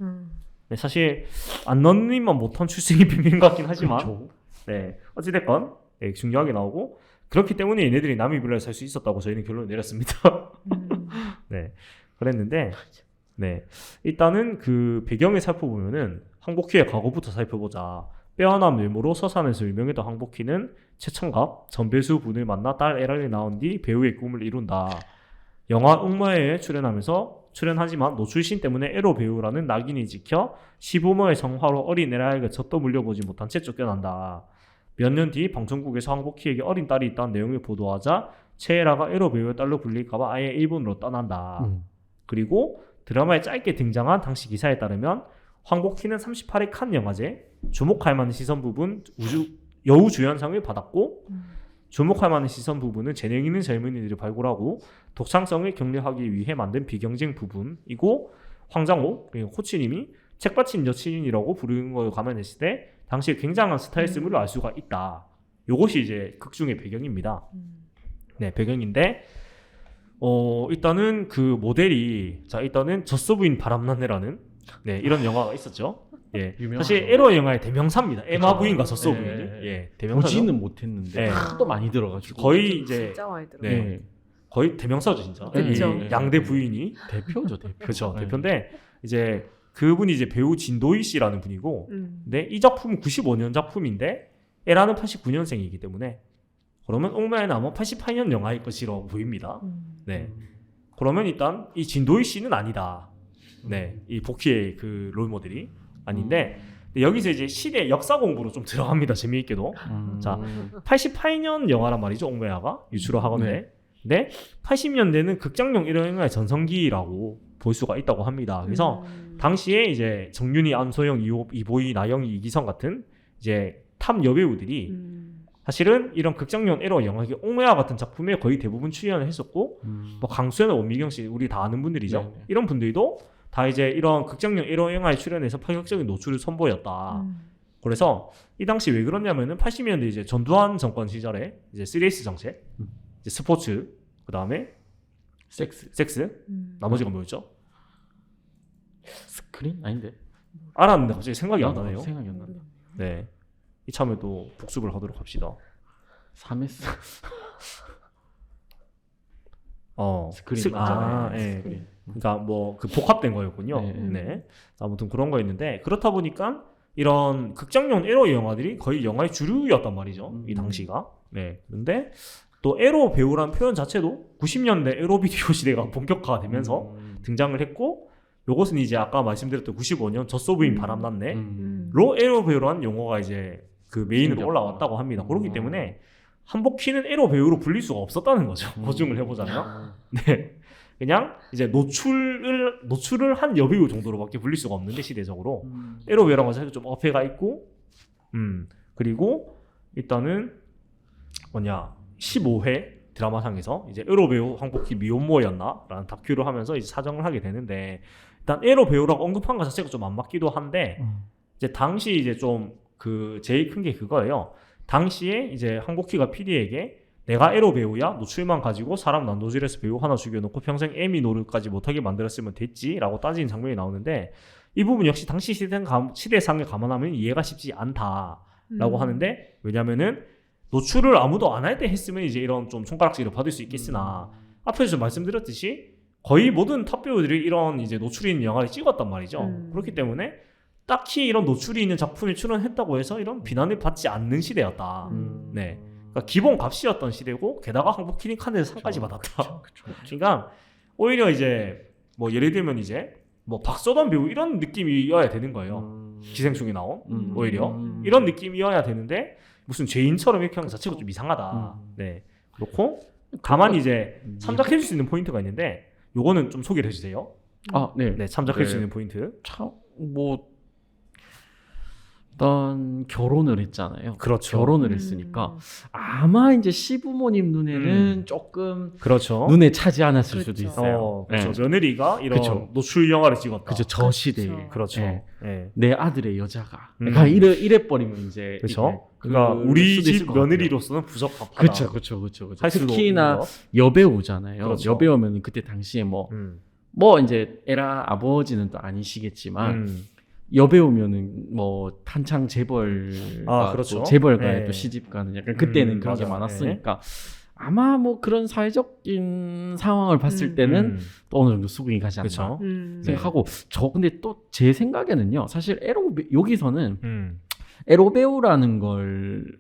네, 사실 안너님만 못한 출생이 비밀인 것 같긴 하지만 그렇죠. 네, 어찌됐건 네, 중요하게 나오고 그렇기 때문에 얘네들이 나미비라에 살 수 있었다고 저희는 결론을 내렸습니다. 네, 그랬는데 네, 일단은 그 배경을 살펴보면은 황복희의 과거부터 살펴보자. 빼어난 외모로 서산에서 유명했던 황복희는 최천갑, 전배수 분을 만나 딸 에라를 낳은 뒤 배우의 꿈을 이룬다. 영화 옥마에 출연하지만 노출신 때문에 에로 배우라는 낙인이 찍혀 시부모의 정화로 어린 에라에게 젖도 물려보지 못한 채 쫓겨난다. 몇 년 뒤 방송국에서 황복희에게 어린 딸이 있다는 내용을 보도하자 최에라가 에로 배우의 딸로 불릴까봐 아예 일본으로 떠난다. 그리고 드라마에 짧게 등장한 당시 기사에 따르면 황복희는 38회 칸 영화제 주목할 만한 시선 부분 여우주연상을 받았고 주목할 만한 시선 부분은 재능 있는 젊은이들을 발굴하고 독창성을 격려하기 위해 만든 비경쟁 부분이고 황장호 그리고 코치님이 책받침 여친이라고 부르는 걸 감안했을 때 당시에 굉장한 스타일스물을 알 수가 있다. 요것이 이제 극중의 배경입니다. 네, 배경인데 일단은 그 모델이 일단은 젖소부인 바람난내라는 네, 이런 영화가 있었죠. 예, 사실 에로 영화의 대명사입니다. 에마 부인과 젖소부인이 예, 대명사죠. 보지는 못했는데 하도 많이 들어가지고 거의 이제 진짜 많이 들어. 네, 거의 대명사죠 진짜. 그쵸. 양대 부인이 대표죠, 대표. 그렇죠, 대표인데 이제 그분이 이제 배우 진도희 씨라는 분이고, 근데 이 작품은 95년 작품인데 에라는 89년생이기 때문에 그러면 옥마에는 아마 88년 영화일 것이라고 보입니다. 네, 그러면 일단 이 진도희 씨는 아니다. 네, 이 복희의 그 롤모델이 아닌데 여기서 이제 시대 역사 공부로 좀 들어갑니다. 재미있게도. 자, 88년 영화란 말이죠. 옥마야가 유추를 하건데, 근데 80년대는 극장용 1호영화의 전성기라고 볼 수가 있다고 합니다. 그래서 당시에 이제 정윤희, 안소영, 이보희, 나영희, 이기성 같은 이제 탑 여배우들이 사실은 이런 극장용 에러 영화 옥마야 같은 작품에 거의 대부분 출연을 했었고, 뭐 강수현, 원미경 씨 우리 다 아는 분들이죠. 네. 이런 분들도 다 이제 이런 극장용 에러 영화에 출연해서 파격적인 노출을 선보였다. 그래서 이 당시 왜 그러냐면은 80년대 이제 전두환 정권 시절에 이제 3S 정책, 이제 스포츠, 그 다음에 섹스, 나머지가 뭐였죠? 스크린 아닌데 알았는데 갑자기 생각이 안 나네요. 생각이 안 난다. 네, 이참에 또 복습을 하도록 합시다. 3S 스크린 맞잖아요. 예. 스크린. 그러니까 뭐 그 복합된 거였군요. 네. 아무튼 그런 거였는데 그렇다 보니까 이런 극장용 에로 영화들이 거의 영화의 주류였단 말이죠. 이 당시가. 네. 근데 또 에로 배우라는 표현 자체도 90년대 에로 비디오 시대가 본격화되면서 등장을 했고, 요것은 이제 아까 말씀드렸던 95년 젖소부인 바람났네로 에로 배우라는 용어가 이제 그 메인으로 올라왔다고 합니다. 그렇기 때문에 한복희는 에로 배우로 불릴 수가 없었다는 거죠. 고증을 해보자면. 네. 그냥 이제 노출을 한 여배우 정도로밖에 불릴 수가 없는데 시대적으로 에로 배우라는 건 사실 좀 어폐가 있고, 그리고 일단은 15회 드라마상에서 이제 에로 배우 황복희 미혼모였나라는 다큐를 하면서 이제 사정을 하게 되는데, 일단 에로 배우라고 언급한 것 자체가 좀 안 맞기도 한데 이제 당시 이제 좀 그 제일 큰 게 그거예요. 당시에 이제 황복희가 PD에게 내가 에로 배우야? 노출만 가지고 사람 난도질해서 배우 하나 죽여놓고 평생 에미 노릇까지 못하게 만들었으면 됐지? 라고 따지는 장면이 나오는데, 이 부분 역시 당시 시대상을 감안하면 이해가 쉽지 않다라고 하는데, 왜냐면은 노출을 아무도 안 할 때 했으면 이제 이런 좀 손가락질을 받을 수 있겠으나 앞에서 좀 말씀드렸듯이 거의 모든 탑 배우들이 이런 이제 노출이 있는 영화를 찍었단 말이죠. 그렇기 때문에 딱히 이런 노출이 있는 작품에 출연했다고 해서 이런 비난을 받지 않는 시대였다. 네. 그러니까 기본 값이었던 시대고, 게다가 황복희는 칸에서 상까지 받았다. 그러니까 오히려 이제 뭐 예를 들면 이제 뭐 박서단 배우 이런 느낌이어야 되는 거예요. 기생충에 나온 오히려 이런 느낌이어야 되는데 무슨 죄인처럼 이렇게 하는 것 자체가 좀 이상하다. 네. 그렇고 가만히 이제 참작해줄 수 있는 포인트가 있는데, 요거는 좀 소개를 해주세요. 네. 네, 참작할 수 있는 포인트. 참 뭐 어떤 결혼을 했잖아요. 그렇죠. 결혼을 했으니까 아마 이제 시부모님 눈에는 조금 그렇죠. 눈에 차지 않았을 그렇죠. 수도 있어요. 그렇죠. 네. 며느리가 이런 그쵸. 노출 영화를 찍었다. 그죠. 저 시대에 그렇죠. 네. 네. 내 아들의 여자가 그러니까 이래 버리면 이제 그렇죠. 이게 그러니까 그럴 우리 수도 있을 집 것 같아요. 며느리로서는 부적합하다. 그렇죠. 할 수도 특히나 있는 거. 여배우잖아요. 그렇죠. 여배우면 그때 당시에 뭐 이제 에라 아버지는 또 아니시겠지만 여배우면은 뭐 한창 재벌과 그렇죠. 또 재벌과의 네. 또 시집가는 약간 그때는 그런 게 맞아요. 많았으니까 아마 뭐 그런 사회적인 상황을 봤을 때는 또 어느 정도 수긍이 가지 않나 그렇죠. 생각하고 저 근데 또 제 생각에는요 사실 여기서는 음. 에로 배우라는 걸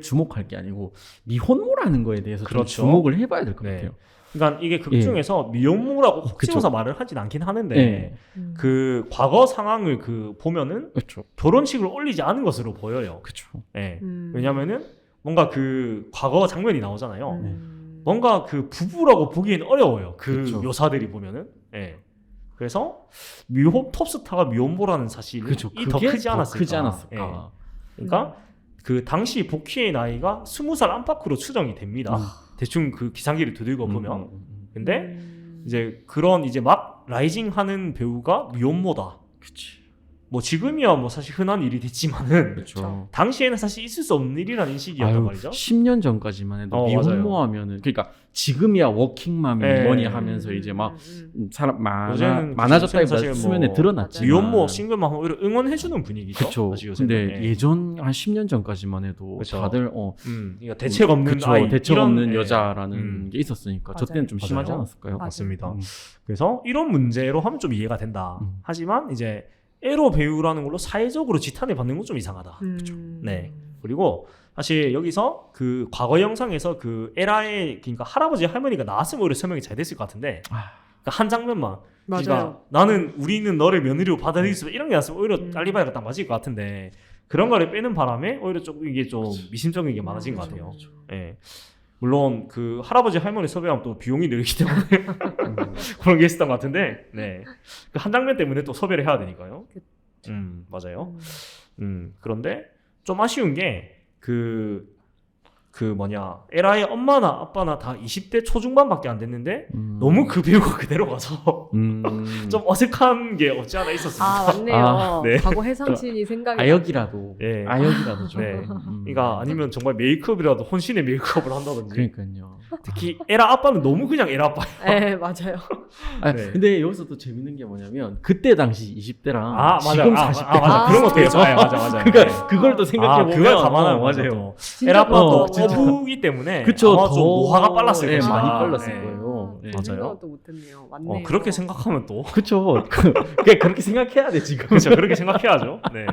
주목할 게 아니고 미혼모라는 거에 대해서 좀 그렇죠. 주목을 해봐야 될 것 네. 같아요. 그러니까 이게 극 중에서 미혼모라고 콕 그쵸. 집어서 말을 하진 않긴 하는데 네. 그 과거 상황을 보면은 그렇죠. 결혼식을 올리지 않은 것으로 보여요. 그렇죠. 네. 왜냐면은 뭔가 그 과거 장면이 나오잖아요. 네. 뭔가 그 부부라고 보기엔 어려워요. 그 그쵸. 묘사들이 보면은. 네. 그래서 톱스타가 미혼모라는 사실이 그렇죠. 더 그게 크지 더 않았을까. 크지 않았을까. 예. 그러니까 그 당시 복희의 나이가 20살 안팎으로 추정이 됩니다. 대충 그 기상기를 두들겨 보면. 근데 이제 그런 이제 막 라이징하는 배우가 미혼모다. 그치. 뭐 지금이야 뭐 사실 흔한 일이 됐지만은 그렇죠. 당시에는 사실 있을 수 없는 일이라는 인식이었단 말이죠. 10년 전까지만 해도 미혼모하면은 그러니까 지금이야 워킹맘이 뭐니 하면서 이제 막 사람 많아졌다기보다 수면에 드러났지. 미혼모 싱글맘 오히려 응원해주는 분위기죠. 그렇죠. 근데 예전 한 10년 전까지만 해도 그쵸. 다들 그러니까 대책 없는 아이, 대책 없는 여자라는 게 있었으니까 맞아요. 저 때는 좀 심하지 않았을까요? 맞습니다. 그래서 이런 문제로 하면 좀 이해가 된다. 하지만 이제 에로 배우라는 걸로 사회적으로 지탄을 받는 건 좀 이상하다. 네. 그리고 사실 여기서 그 과거 영상에서 그 에라의 그러니까 할아버지 할머니가 나왔으면 오히려 설명이 잘 됐을 것 같은데 그러니까 한 장면만 그러니까 우리는 너를 며느리로 받아들일 수 이런 게 나왔으면 오히려 깔리바이가 딱 맞을 것 같은데 그런 거를 빼는 바람에 오히려 조금 이게 좀 미심적인 게 많아진 것 같아요. 예. 물론 그 할아버지 할머니 섭외하면 또 비용이 늘기 때문에 그런 게 있었던 것 같은데 네. 그 한 장면 때문에 또 섭외를 해야 되니까요. 맞아요. 그런데 좀 아쉬운 게 에라의 엄마나 아빠나 다 20대 초중반밖에 안 됐는데 너무 그 배우가 그대로 가서 좀 어색한 게 없지 않아 있었습니다. 맞네요. 네. 과거 해상신이 생각이 아역이라도 네. 아역이라도 좀. 네. 그러니까 아니면 정말 메이크업이라도 혼신의 메이크업을 한다든지. 그러니까요. 특히 에라 아빠는 너무 그냥 에라 아빠예요. 네, 맞아요. 네. 근데 여기서 또 재밌는 게 뭐냐면 그때 당시 20대랑 맞아. 지금 40대 맞아. 그런 것도 있죠. 맞아. 그러니까 그걸 또 생각해 보면 그걸 감안하면 맞아요. 에라 아빠도 어부기 때문에 그쵸, 아마 좀 노화가 빨랐을 네, 것이다. 많이 빨랐을 네. 거예요. 네. 그 맞아요. 생각도 못했네요. 맞네요. 그렇게 생각하면 또 그렇죠. 그렇게 생각해야 돼 지금. 그렇죠. 그렇게 생각해야죠. 네.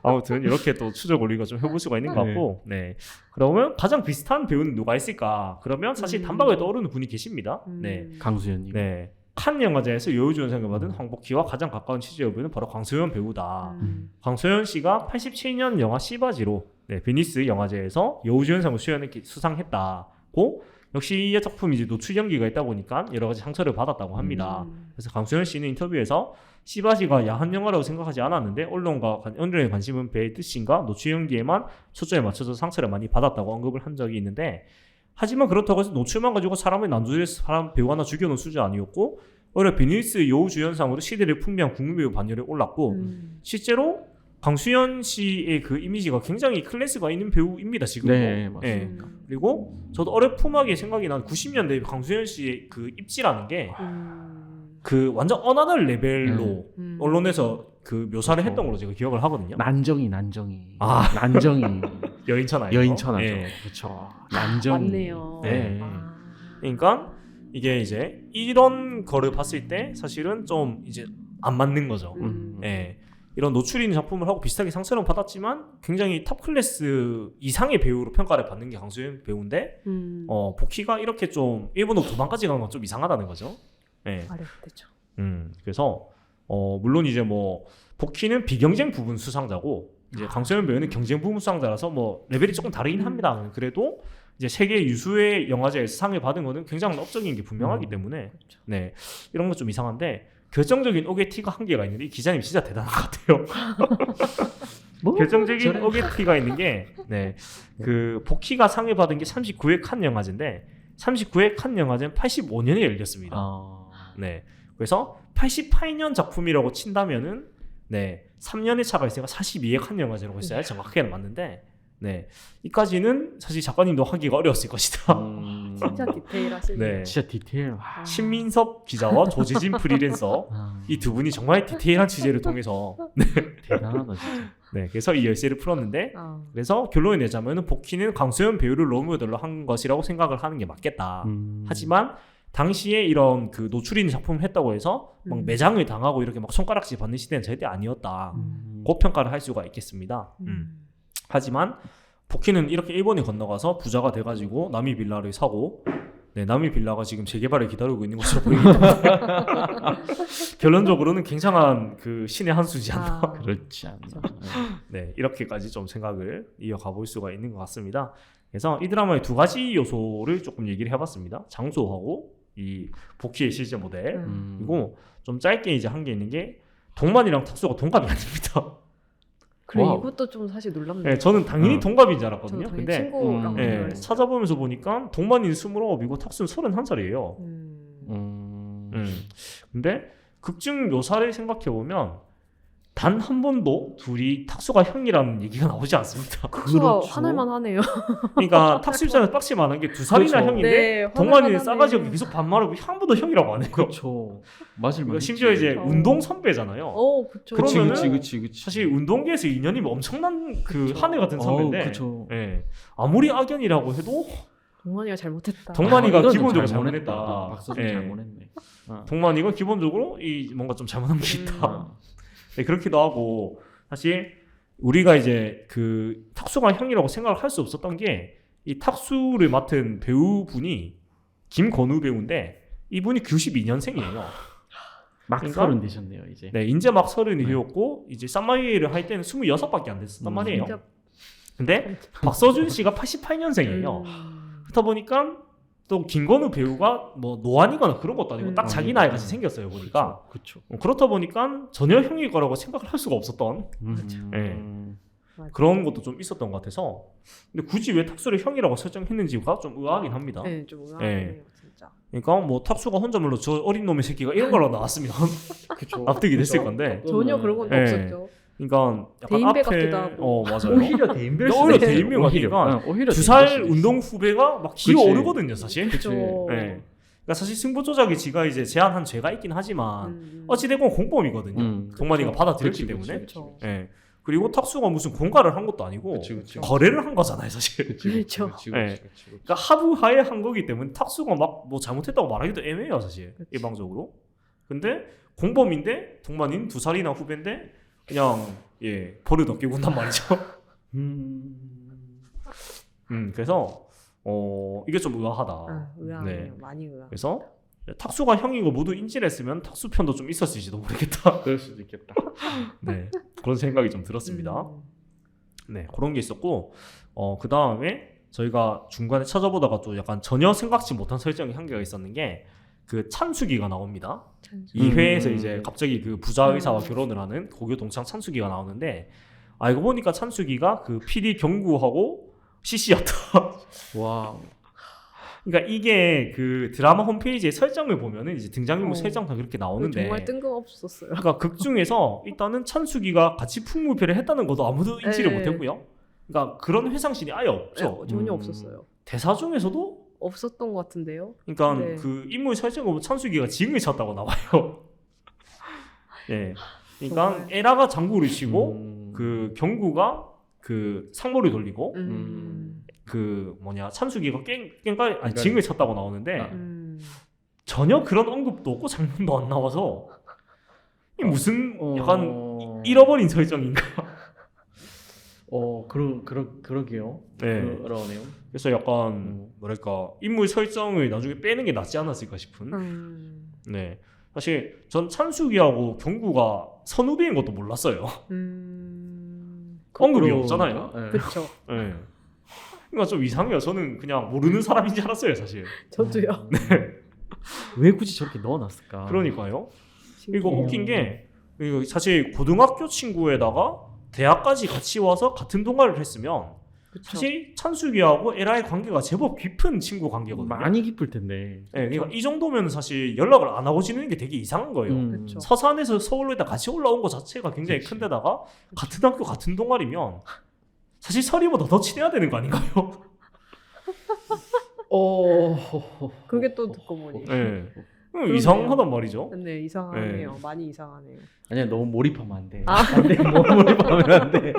아무튼 이렇게 또 추적 올리가 좀 해볼 수가 있는 것 같고, 네. 그러면 가장 비슷한 배우는 누가 있을까? 그러면 사실 단박에 떠오르는 분이 계십니다. 네. 강수현님. 네. 칸 영화제에서 여우주연상을 받은 황복희와 가장 가까운 취재 여부는 바로 강소연 배우다. 강소연 씨가 87년 영화 씨바지로 베니스 영화제에서 여우주연상을 수상했다고 역시 이 작품이 이제 노출 연기가 있다 보니까 여러 가지 상처를 받았다고 합니다. 그래서 강소연 씨는 인터뷰에서 씨바지가 야한 영화라고 생각하지 않았는데 언론의 관심은 배의 뜻인가 노출 연기에만 초점에 맞춰서 상처를 많이 받았다고 언급을 한 적이 있는데 하지만 그렇다고 해서 노출만 가지고 사람을 난조해서 배우 하나 죽여놓은 수준 아니었고 오히려 베니스 여우주연상으로 시대를 풍미한 국민배우 반열에 올랐고 실제로 강수연 씨의 그 이미지가 굉장히 클래스가 있는 배우입니다 지금도. 네, 맞습니다. 그리고 저도 어렴풋하게 생각이 난 90년대 강수연 씨의 그 입지라는 게 그 완전 어나더 레벨로 언론에서 그 묘사를 했던 걸로 제가 기억을 하거든요. 난정이. 여인천하죠. 네. 그렇죠. 난정이. 맞네요. 네. 그러니까 이게 이제 이런 거를 봤을 때 사실은 좀 이제 안 맞는 거죠. 네. 이런 노출 있는 작품을 하고 비슷하게 상처를 받았지만 굉장히 탑 클래스 이상의 배우로 평가를 받는 게 강수연 배우인데 복희가 이렇게 좀 일본으로 도망까지 간 건 좀 이상하다는 거죠. 네. 어렵죠. 그래서 물론 이제 뭐 복희는 비경쟁 부분 수상자고 이제 강소연 배우는 경쟁 부분 수상자라서 뭐 레벨이 조금 다르긴 합니다. 그래도 이제 세계 유수의 영화제에서 상을 받은 거는 굉장히 업적인 게 분명하기 때문에 네 이런 건 좀 이상한데 결정적인 오게티가 한 개가 있는데 이 기자님 진짜 대단한 것 같아요. 뭐? 결정적인 저래? 오게티가 있는 게 그 복희가 상을 받은 게 39회 칸 영화제인데 39회 칸 영화제는 85년에 열렸습니다. 네. 그래서 88년 작품이라고 친다면은 3년의 차가 있으니까 42회 칸 영화제라고 했어요. 정확하게는 맞는데 이까지는 사실 작가님도 하기가 어려웠을 것이다. 진짜 디테일하시네. 네. 진짜 디테일. 신민섭 기자와 조재진 프리랜서 이 두 분이 정말 디테일한 취재를 통해서 대단하다 진짜. 그래서 이 열쇠를 풀었는데 그래서 결론을 내자면은 복희는 강소연 배우를 롤모델로 한 것이라고 생각을 하는 게 맞겠다. 하지만 당시에 이런 그 노출 있는 작품을 했다고 해서 막 매장을 당하고 이렇게 막 손가락질 받는 시대는 절대 아니었다. 고평가를 할 수가 있겠습니다. 하지만 복희는 이렇게 일본에 건너가서 부자가 돼가지고 나미 빌라를 사고 나미 빌라가 지금 재개발을 기다리고 있는 것으로 보이기 때문에 결론적으로는 굉장한 그 신의 한 수지 않나. 그렇지 않나. 이렇게까지 좀 생각을 이어가 볼 수가 있는 것 같습니다. 그래서 이 드라마의 두 가지 요소를 조금 얘기를 해봤습니다. 장소하고 이 복희의 실제 모델. 그리고 좀 짧게 이제 한 게 있는 게 동만이랑 탁수가 동갑이 아닙니다. 그래 와우. 이것도 좀 사실 놀랍네요. 저는 당연히 동갑인 줄 알았거든요. 저도 근데 친구라고 생각을 했어요. 찾아보면서 보니까 동만이는 29이고 탁수는 31살이에요. 근데 극중 묘사를 생각해보면 단 한 번도 둘이 탁수가 형이라는 얘기가 나오지 않습니다. 탁수가 화날만 하네요. 그러니까 탁수 입장에서 빡칠만한 게 두 살이나 그렇죠. 형인데 동만이는 싸가지고 계속 반말하고 한 번도 형이라고 안 해요. 그렇죠. 맞을 그러니까 만했지. 심지어 이제 어. 운동 선배잖아요. 그쵸. 그러면은 그치. 사실 운동계에서 인연이 엄청난 그 한해 같은 선배인데 그쵸. 아무리 악연이라고 해도 동만이가 잘못했다. 동만이가 이거는 기본적으로 잘못했다. 잘못했다. 박서준 잘못했네. 동만이가 기본적으로 이 뭔가 좀 잘못한 게 있다. 그렇기도 하고 사실 우리가 이제 그 탁수가 형이라고 생각을 할 수 없었던 게 이 탁수를 맡은 배우분이 김건우 배우인데 이분이 92년생이에요. 막 그러니까? 30 되셨네요 이제. 이제 막 30이었고 이제 쌈마이를 할 때는 26밖에 안 됐었단 말이에요. 진짜 근데 박서준 씨가 88년생이에요. 그렇다 보니까 또 김건우 배우가 뭐 노안이거나 그런 것도 아니고 딱 자기 나이 같이 생겼어요 보니까. 그렇죠. 그렇다 보니까 전혀 형일 거라고 생각을 할 수가 없었던 그런 것도 좀 있었던 것 같아서. 근데 굳이 왜 탁수를 형이라고 설정했는지가 좀 의아하긴 합니다. 네, 좀 의아해요 진짜. 그러니까 뭐 탁수가 혼자말로 저 어린 놈의 새끼가 이런 걸로 나왔으면 그쵸. 납득이 됐을 건데. 전혀 그런 건 없었죠. 그러니까 약간 대인배 앞에 같기도 하고. 맞아요. 오히려 대인배일 수도 오히려 있어요. 대인배 같으니까 오히려 2살 대인배일 수도 운동 후배가 막 기어 그치. 오르거든요 사실. 그치. 그러니까 사실 승부 조작이 지가 이제 제한한 죄가 있긴 하지만 어찌되건 공범이거든요. 동만이가 받아들였기 때문에. 그쵸. 그리고 탁수가 무슨 공갈을 한 것도 아니고 그치. 거래를 한 거잖아요 사실. 그렇죠. 그러니까 하부하에 한 거기 때문에 탁수가 막 뭐 잘못했다고 말하기도 애매해요 사실. 그치. 일방적으로. 근데 공범인데 동만이는 2살이나 후배인데 그냥 버릇 없게 군단 말이죠. 그래서 이게 좀 의아하다. 의아해요. 많이 의아. 그래서 탁수가 형이고 모두 인지를 했으면 탁수 편도 좀 있었을지도 모르겠다. 그럴 수도 있겠다. 그런 생각이 좀 들었습니다. 그런 게 있었고 그 다음에 저희가 중간에 찾아보다가 또 약간 전혀 생각지 못한 설정이 한 개가 있었는 게 그 찬숙이가 나옵니다. 이 회에서 이제 갑자기 그 부자 의사와 결혼을 하는 고교 동창 찬숙이가 나오는데 알고 보니까 찬숙이가 그 PD 경구하고 CC였다. 와우. 그러니까 이게 그 드라마 홈페이지의 설정을 보면은 이제 등장인물 설정 다 그렇게 나오는데 정말 뜬금없었어요. 그러니까 극 중에서 일단은 찬숙이가 같이 풍물패를 했다는 것도 아무도 인지를 못했고요. 그러니까 그런 회상신이 아예 없죠. 전혀 없었어요. 대사 중에서도 없었던 것 같은데요. 그러니까 그 인물 설정을 보면 찬숙이가 지응을 쳤다고 나와요. 그러니까 정말. 에라가 장구를 치고 그 경구가 그 상모를 돌리고 그 뭐냐 찬숙이가 지응을 쳤다고 나오는데 전혀 그런 언급도 없고 장면도 안 나와서 이 무슨 약간 잃어버린 설정인가? 그러게요. 그러네요. 그래서 약간 뭐랄까 인물 설정을 나중에 빼는 게 낫지 않았을까 싶은. 사실 전 찬숙이하고 경구가 선후배인 것도 몰랐어요. 언급이 없잖아요. 그렇죠. 그러니까 좀 이상해요. 저는 그냥 모르는 사람인 줄 알았어요, 사실. 저도요. 왜 굳이 저렇게 넣어놨을까? 그러니까요. 이거 웃긴 게 이거 사실 고등학교 친구에다가 대학까지 같이 와서 같은 동아리를 했으면 그쵸. 사실 찬숙이하고 에라의 관계가 제법 깊은 친구 관계거든요. 많이 깊을 텐데. 네, 그러니까 이 정도면 사실 연락을 안 하고 지내는 게 되게 이상한 거예요. 그쵸. 서산에서 서울로 일단 같이 올라온 것 자체가 굉장히 그치. 큰데다가 같은 학교 같은 동아리면 사실 서리보다 더 친해야 되는 거 아닌가요? 그게 또 듣고 보니. 네. 그러네요. 이상하단 말이죠. 네, 이상하네요. 많이 이상하네요. 아니야 너무 몰입하면 안 돼. 아. 안 돼. 너무 몰입하면 안 돼.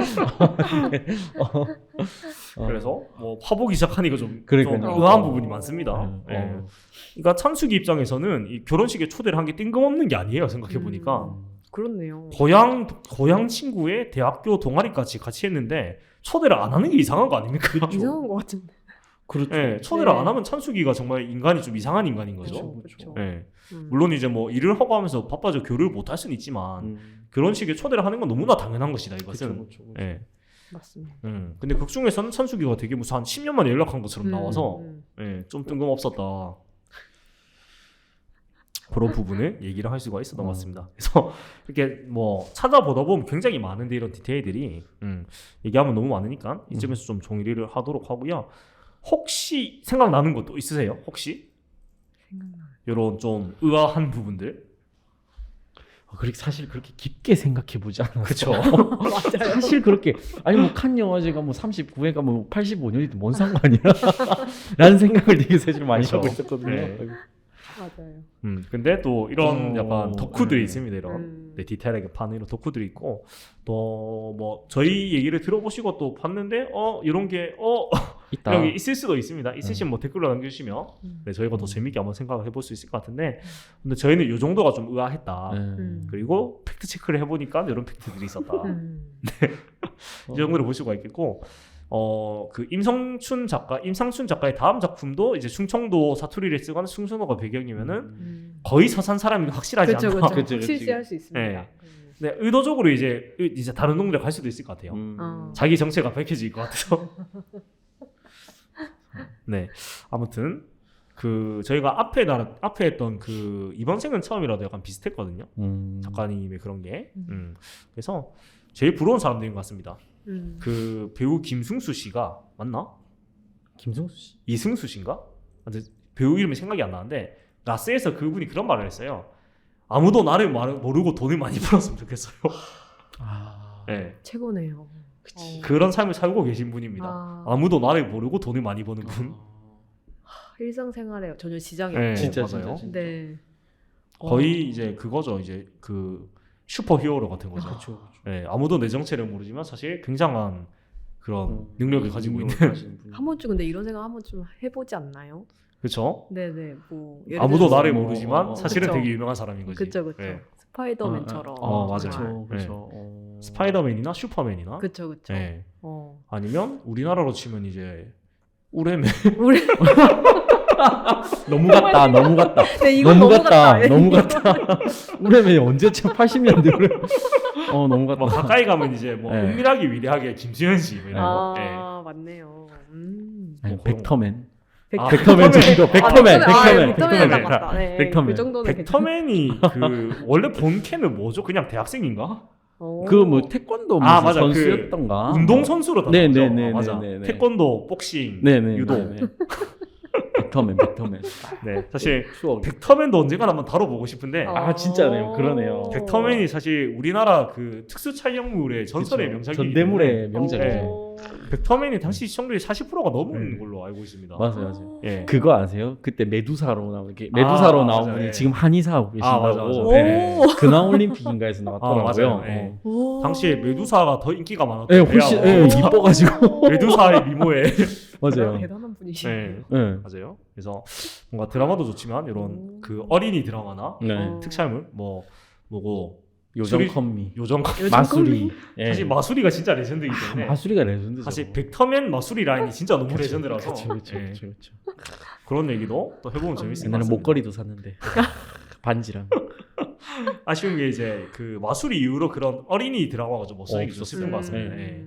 그래서 뭐 파보기 시작하니까 좀 그러니까요. 의아한 부분이 많습니다. 예. 어. 그러니까 찬숙이 입장에서는 이 결혼식에 초대를 한 게 뜬금없는 게 아니에요. 생각해 보니까 그렇네요. 고향 친구의 대학교 동아리까지 같이 했는데 초대를 안 하는 게 이상한 거 아닙니까? 이상한 것 같은데. 그렇죠. 예, 초대를 네. 안 하면 찬숙이가 정말 인간이 좀 이상한 인간인 거죠. 그렇죠. 예. 물론 이제 뭐 일을 하고 하면서 바빠져 교류를 못 할 수는 있지만 결혼식에 초대를 하는 건 너무나 당연한 것이다 이것은. 그렇죠. 예. 맞습니다. 근데 극 중에서는 찬숙이가 되게 무슨 한 10년 만에 연락한 것처럼 나와서 예, 좀 뜬금없었다. 그런 부분을 얘기를 할 수가 있었던 것 같습니다. 그래서 이렇게 뭐 찾아보다 보면 굉장히 많은데 이런 디테일들이 얘기하면 너무 많으니까 이쯤에서 좀 정리를 하도록 하고요. 혹시 생각나는 것도 있으세요? 혹시 생각나. 이런 좀 의아한 부분들? 그렇게 사실 그렇게 깊게 생각해 보지 않았어. 그쵸? 맞아요. 사실 그렇게 아니 뭐 칸 영화제가 뭐 39회가 뭐 85년이든 뭔 상관이야? 라는 생각을 되게 사실 많이 그쵸. 하고 있었거든요. 네. 맞아요. 근데 또 이런 약간 덕후들이 있습니다. 이런 네. 디테일하게 파는 이런 덕후들이 있고 또 뭐 저희 얘기를 들어보시고 또 봤는데 이런 게 있다. 이런 게 있을 수도 있습니다. 있으시면 뭐 댓글로 남겨주시면 네, 저희가 더 재밌게 한번 생각을 해볼 수 있을 것 같은데 근데 저희는 이 정도가 좀 의아했다. 그리고 팩트 체크를 해보니까 이런 팩트들이 있었다. 이 정도로 볼 수가 있겠고 그 임상춘 작가의 다음 작품도 이제 충청도 사투리를 쓰거나 충청도가 배경이면은 거의 서산 사람이 확실하지 않다. 그렇죠. 그치, 그치. 실시할 수 있습니다. 네. 네, 의도적으로 이제 다른 동네를 갈 수도 있을 것 같아요. 자기 정체가 밝혀질 것 같아서. 네, 아무튼 그 저희가 앞에 했던 그 이번 생은 처음이라도 약간 비슷했거든요. 작가님의 그런 게. 그래서 제일 부러운 사람들인 것 같습니다. 그 배우 김승수 씨가 맞나? 김승수 씨. 이승수 씨인가? 근데 배우 이름이 생각이 안 나는데 라스에서 그분이 그런 말을 했어요. 아무도 나를 모르고 돈을 많이 벌었으면 좋겠어요. 네. 최고네요. 그런 삶을 살고 계신 분입니다. 아무도 나를 모르고 돈을 많이 버는 분. 일상생활에 전혀 지장이 네, 없고. 진짜 맞아요. 진짜. 네. 거의 이제 그거죠. 이제 그 슈퍼히어로 같은 거죠. 그렇죠. 네, 아무도 내 정체를 모르지만 사실 굉장한 그런 능력을 가지고 있는. 한 번쯤 근데 이런 생각 한 번쯤 해보지 않나요? 그렇죠. 네네. 뭐 아무도 들어서 나를 뭐, 모르지만 사실은 그쵸. 되게 유명한 사람인 거지. 그쵸. 네. 스파이더맨처럼. 맞아요. 정말. 그렇죠. 스파이더맨이나 슈퍼맨이나. 그쵸. 네. 어. 아니면 우리나라로 치면 이제 우레맨. 우리 너무 같다. 너무 같다. 네, 이건 너무 너무 같다. 같다. 너무 같다. 우리 언제쯤 80년대 그래. 너무 같다. 뭐 가까이 가면 이제 뭐 네. 은밀하게 위대하게 김수현 씨 뭐 이런 거. 네. 맞네요. 아니, 뭐 그런 벡터맨. 아, 벡터맨 정도. 벡터맨. 벡터맨 벡터맨. 나갔다. 네. 벡터맨. 그 정도는 벡터맨이 그 원래 본캐는 뭐죠? 그냥 대학생인가? 그 뭐 태권도 무슨 맞아. 선수였던가. 운동 선수로 다 네네네. 나오죠. 맞아. 네네네. 태권도, 복싱, 네네. 유도. 네네. 벡터맨. 네, 사실 추억. 벡터맨도 언젠가 한번 다뤄보고 싶은데 진짜네요. 그러네요. 벡터맨이 사실 우리나라 그 특수 촬영물의 전설의 그쵸. 명작이기 전대물의 때문에 명작이죠. 벡터맨이 당시 시청률이 40%가 넘은 걸로 알고 있습니다. 맞아요. 예. 그거 아세요? 그때 메두사로 나온 게 메두사로 나온 맞아, 분이 예. 지금 한의사 하고 계신다고. 맞아. 오. 네. 근황 올림픽인가에서 나왔더라고요. 맞아요. 예. 오. 당시에 메두사가 더 인기가 많았던 네, 훨씬 이뻐가지고. 메두사의 미모에 맞아요. 대단한 분이시네. 네. 네. 맞아요. 그래서 뭔가 드라마도 좋지만 이런 그 어린이 드라마나 네. 특촬물 뭐고 요정컴미, 요정 마수리. 예. 사실 마수리가 진짜 레전드이기 때문에 마수리가 레전드죠. 사실 벡터맨 마수리 라인이 진짜 너무 레전드라서 그렇죠. 예. 그런 얘기도 또 해보면 재밌을 것 옛날에 같습니다. 목걸이도 샀는데 반지랑. 아쉬운 게 이제 그 마수리 이후로 그런 어린이 드라마가 좀 없어지기 좋았던 것 같습니다. 예.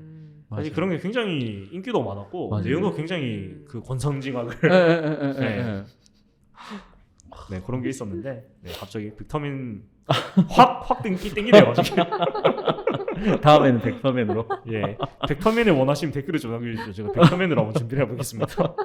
사실 그런 게 굉장히 인기도 많았고 맞아요. 내용도 굉장히 그 권선징악을 예. 네, 그런 게 있었는데 갑자기 빅터맨 확 땡기네요. 지금. 다음에는 백퍼맨으로. 예, 벡터맨을 원하시면 댓글을 좀 남겨주십시오. 제가 벡터맨으로 한번 준비를 해보겠습니다.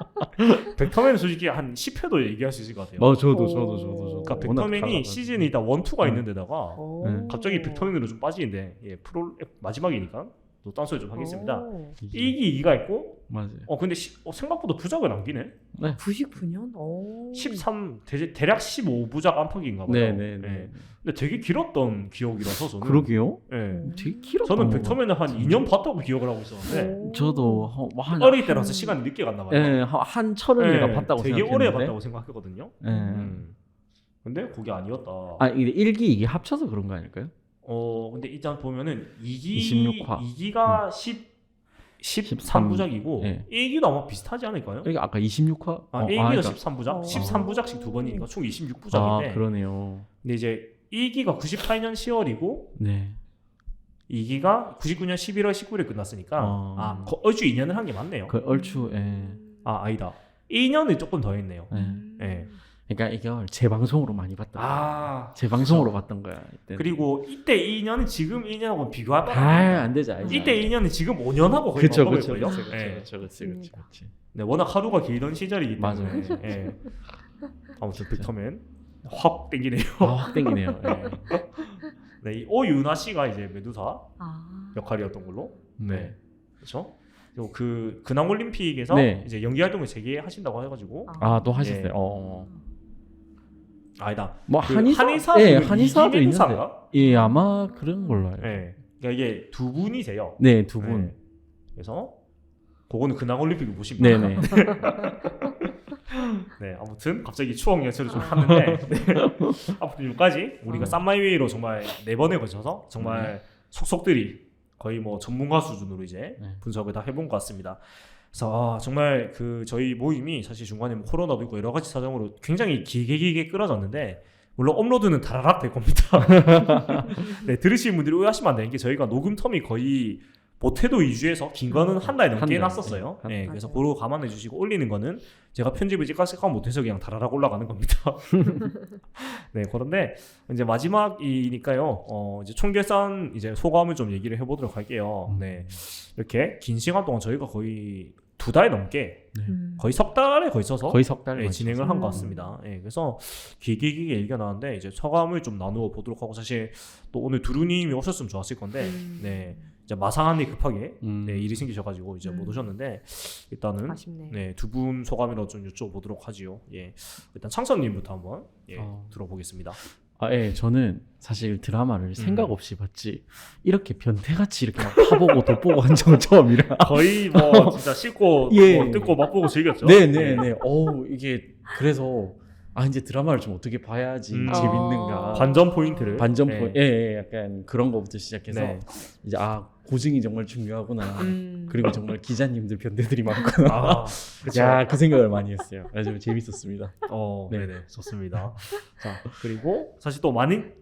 벡터맨은 솔직히 한 10회도 얘기할 수 있을 것 같아요. 저도. 그러니까 벡터맨이 시즌이 일단 1, 2가 있는 데다가 네. 갑자기 벡터맨으로 좀 빠지는데 프로 마지막이니까 또 딴소리 좀 하겠습니다. 1기 2가 있고 맞아요. 근데 생각보다 부작을 남기네. 99년? 13 대략 15부작 안팎인가 봐요. 네네. 근데 되게 길었던 기억이라서 저는. 그러게요. 예. 되게 길었던 저는 것 벡터맨을 한 같아요. 2년 봤다고 기억을 하고 있었는데 저도 어릴 때라서 시간이 늦게 갔나 봐요. 예, 한 1000회가 봤다고 되게 생각했는데. 오래 봤다고 생각했거든요. 예. 근데 그게 아니었다. 이게 1기 2기 합쳐서 그런 거 아닐까요? 근데 일단 보면은 26화. 2기가 13부작이고 예. 1기도 아마 비슷하지 않을까요? 여기 아까 26화? 1기가 13부작? 13부작씩 두 번이니까 총 26부작인데 그러네요. 근데 이제 1기가 98년 10월이고 네. 2기가 99년 11월 19일에 끝났으니까 얼추 2년을 한 게 맞네요. 그 얼추 아니다. 2년을 조금 더 했네요. 예. 그러니까 이걸 재방송으로 많이 봤던 거야. 재방송으로 봤던 거야. 이때는. 그리고 이때 2년은 지금 2년하고 비교할 바가 안 되지. 이때 2년은 지금 5년하고 거의 맞먹을걸요? 그렇지. 네, 워낙 하루가 길던 시절이기 때문에. 맞아요. 예. 아무튼 벡터맨 확 땡기네요. 확 땡기네요. 네, 이 오유나 씨가 이제 메두사 역할이었던 걸로. 네. 그렇죠. 그리고 그 근황 올림픽에서 이제 연기 활동을 재개하신다고 해가지고. 또 하셨어요. 아니다. 뭐 그 한의사, 한의사도 있는데. 예, 아마 그런 걸로 알아요. 네. 그러니까 이게 두 분이세요. 네, 두 분. 네. 그래서 그거는 근황 올림픽을 보시면. 네네. 네, 아무튼 갑자기 추억 연설을 좀 하는데 아무튼 여기까지 우리가 쌈마이웨이로 정말 4번에 걸쳐서 정말 속속들이 거의 뭐 전문가 수준으로 이제 분석을 다 해본 것 같습니다. 그래서 정말 그 저희 모임이 사실 중간에 뭐 코로나도 있고 여러 가지 사정으로 굉장히 길게 끌어졌는데 물론 업로드는 다라락 될 겁니다. 네, 들으시는 분들이 오해하시면 안 되는 게 저희가 녹음 텀이 거의 못해도 2주에서 긴 거는 한 달 넘게 해놨었어요. 네, 그래서 그거 감안해 주시고 올리는 거는 제가 편집을 찌깍찌깍 못해서 그냥 다라락 올라가는 겁니다. 네, 그런데 이제 마지막이니까요. 이제 총결산 이제 소감을 좀 얘기를 해보도록 할게요. 네, 이렇게 긴 시간 동안 저희가 거의 2달 넘게 거의 석 달에 걸쳐서 진행을 한 것 같습니다. 네, 그래서 길게 얘기가 나왔는데 이제 소감을 좀 나누어 보도록 하고 사실 또 오늘 두루님이 오셨으면 좋았을 건데 네. 이제 마상한 일 급하게 일이 생기셔가지고 이제 못 오셨는데 일단은 네, 두 분 소감이라 좀 여쭤보도록 하지요. 예, 일단 창선님부터 한번 들어보겠습니다. 예, 저는 사실 드라마를 생각 없이 봤지 이렇게 변태같이 이렇게 막 파보고 돋보고 한 적은 처음이라 거의 뭐 진짜 씻고 뭐 뜯고 맛보고 즐겼죠. 네네네. 이게 그래서 이제 드라마를 좀 어떻게 봐야지 재밌는가 반전 포인트를 약간 그런 거부터 시작해서 이제 고증이 정말 중요하구나. 그리고 정말 기자님들 변태들이 많구나. 그 생각을 많이 했어요. 아주 재밌었습니다. 네네, 좋습니다. 자, 그리고 사실 또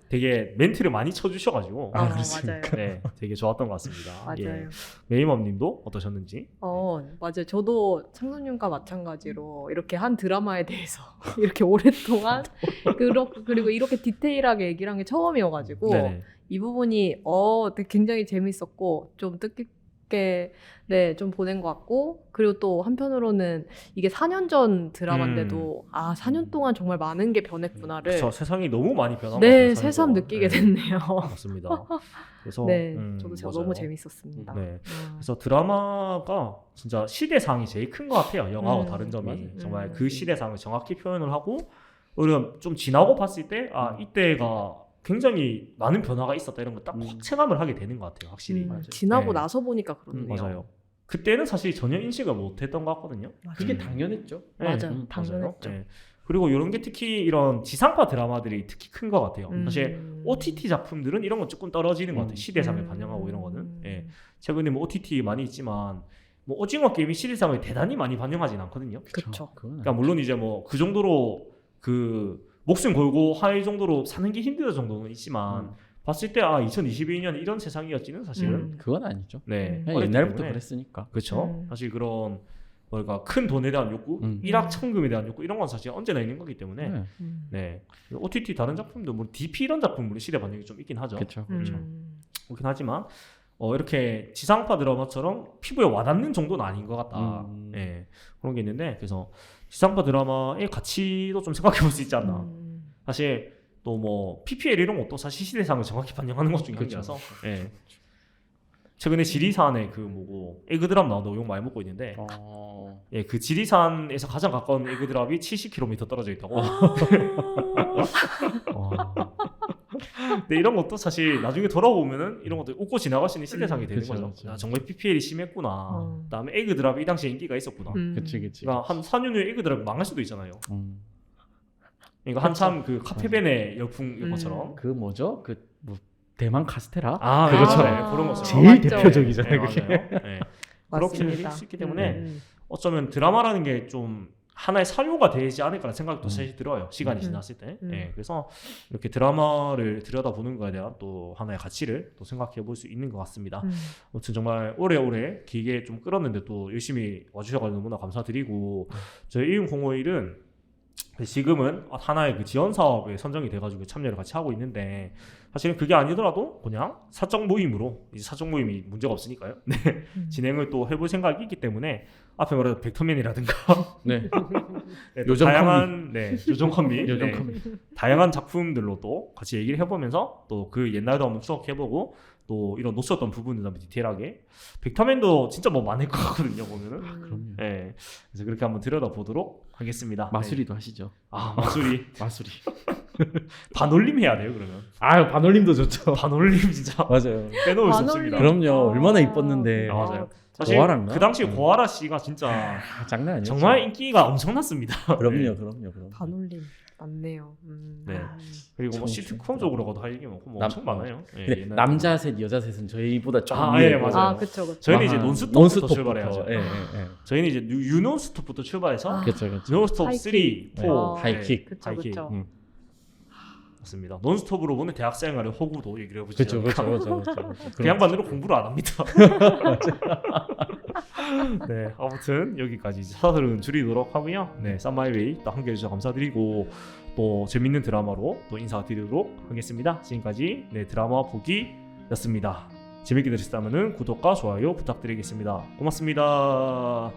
되게 멘트를 많이 쳐주셔가지고 그렇습니까? 네, 되게 좋았던 것 같습니다. 맞아요. 메이멈님도 어떠셨는지? 맞아요. 저도 창선님과 마찬가지로 이렇게 한 드라마에 대해서 이렇게 오랫동안 그리고 이렇게 디테일하게 얘기를 한 게 처음이어가지고 이 부분이 되게 굉장히 재밌었고 좀 뜻깊게 좀 보낸 것 같고 그리고 또 한편으로는 이게 4년 전 드라마인데도 4년 동안 정말 많은 게 변했구나를 그렇죠. 세상이 너무 많이 변한 것 같아요. 새삼 느끼게 됐네요. 맞습니다. 그래서 저도 너무 재밌었습니다. 네. 그래서 드라마가 진짜 시대상이 제일 큰 것 같아요. 영화와 다른 점이 정말 그 시대상을 정확히 표현을 하고 우리가 좀 지나고 봤을 때 이때가 굉장히 많은 변화가 있었다 이런 거 딱 확 체감을 하게 되는 것 같아요. 확실히 지나고 나서 보니까 그렇네요. 맞아요. 그때는 사실 전혀 인식을 못했던 것 같거든요. 그게 당연했죠. 맞아요. 당연했죠. 네. 그리고 이런 게 특히 이런 지상파 드라마들이 특히 큰 것 같아요. 사실 OTT 작품들은 이런 건 조금 떨어지는 것 같아요. 시대상을 반영하고 이런 거는. 최근에 뭐 OTT 많이 있지만 뭐 오징어 게임이 시대상을 대단히 많이 반영하진 않거든요. 그렇죠. 그러니까 물론 이제 뭐 그 정도로 목숨 걸고 할 정도로 사는 게 힘들 정도는 있지만 봤을 때 2022년 이런 세상이었지는 사실은 그건 아니죠. 네, 옛날부터 그랬으니까. 그렇죠. 사실 그런 그러니까 큰 돈에 대한 욕구, 일확천금에 대한 욕구 이런 건 사실 언제나 있는 거기 때문에 네. OTT 다른 작품도 뭐 DP 이런 작품들이 시대 반영이 좀 있긴 하죠. 그렇죠. 그렇긴 하지만 이렇게 지상파 드라마처럼 피부에 와닿는 정도는 아닌 것 같다. 네. 그런 게 있는데 그래서 지상파 드라마의 가치도 좀 생각해 볼 수 있지 않나. 사실 또 뭐 PPL 이런 것도 사실 시대상을 정확히 반영하는 것 중에 한 개라서. 네. 최근에 지리산에 그 뭐고 에그드랍 나온다고 욕 많이 먹고 있는데 예, 그 지리산에서 가장 가까운 에그드랍이 70km 떨어져 있다고. 근데 이런 것도 사실 나중에 돌아보면은 이런 것도 웃고 지나갈 수 있는 시대상이 되는 거죠. 아, 정말 PPL이 심했구나. 그다음에 에그드랍이 이 당시에 인기가 있었구나. 그치. 그러니까 한 4년 후에 에그드랍이 망할 수도 있잖아요. 그러니까 한참 그 카페벤의 열풍인 것처럼. 그 뭐죠? 그 뭐 대만 카스테라? 그것처럼 네, 그런 것처럼 제일 대표적이잖아요. 네, 그게. 네. 그렇게 될 수 있기 때문에 어쩌면 드라마라는 게 좀 하나의 사료가 되지 않을까라는 생각도 사실 들어요. 시간이 지났을 때. 네, 그래서 이렇게 드라마를 들여다보는 거에 대한 또 하나의 가치를 또 생각해 볼 수 있는 것 같습니다. 아무튼 정말 오래오래 길게 좀 끌었는데 또 열심히 와주셔가지고 너무나 감사드리고 저희 1001은 지금은 하나의 그 지원 사업에 선정이 돼가지고 참여를 같이 하고 있는데 사실은 그게 아니더라도 그냥 사적 모임으로 이제 사적 모임이 문제가 없으니까요. 네. 진행을 또 해볼 생각이 있기 때문에 앞에 말했던 벡터맨이라든가 네. 네, 요정 다양한 요정 컴비 요정 네, 컴비. 다양한 작품들로 또 같이 얘기를 해보면서 또 그 옛날도 한번 추억해보고 또 이런 놓쳤던 부분들 한번 디테일하게 벡터맨도 진짜 뭐 많을 것 같거든요 보면은. 그럼요. 네. 그래서 그렇게 한번 들여다보도록 하겠습니다. 마수리도 하시죠. 마수리 마수리. 반올림 해야 돼요 그러면. 반올림도 좋죠. 반올림 진짜 맞아요. 빼놓을 수 없습니다. 그럼요. 얼마나 이뻤는데. 맞아요. 사실 고아란가? 그 당시 고아라 씨가 진짜 장난 아니었죠. 정말 인기가 엄청났습니다. 그럼요. 네. 그럼요. 반올림 맞네요. 네. 그리고 뭐 시트콤적으로도 할 얘기 많고 뭐 엄청 많아요. 근데 옛날에. 남자 셋, 여자 셋은 저희보다 좀 예, 맞아요. 그쵸. 저희는 이제 논스톱부터 출발해야죠. 예. 저희는 이제 유논스톱부터 출발해서 그렇죠. 논스톱 3, 4, 하이킥. 그쵸. 맞습니다. 논스톱으로 보는 대학생활의 호구도 얘기를 해보죠. 그렇죠. 그 양반으로 공부를 안 합니다. 네, 아무튼 여기까지 사설은 줄이도록 하고요. 네, 쌈마이웨이 또 함께해 주셔서 감사드리고 또 재밌는 드라마로 또 인사드리도록 하겠습니다. 지금까지 드라마 보기였습니다. 재밌게 들으셨다면 구독과 좋아요 부탁드리겠습니다. 고맙습니다.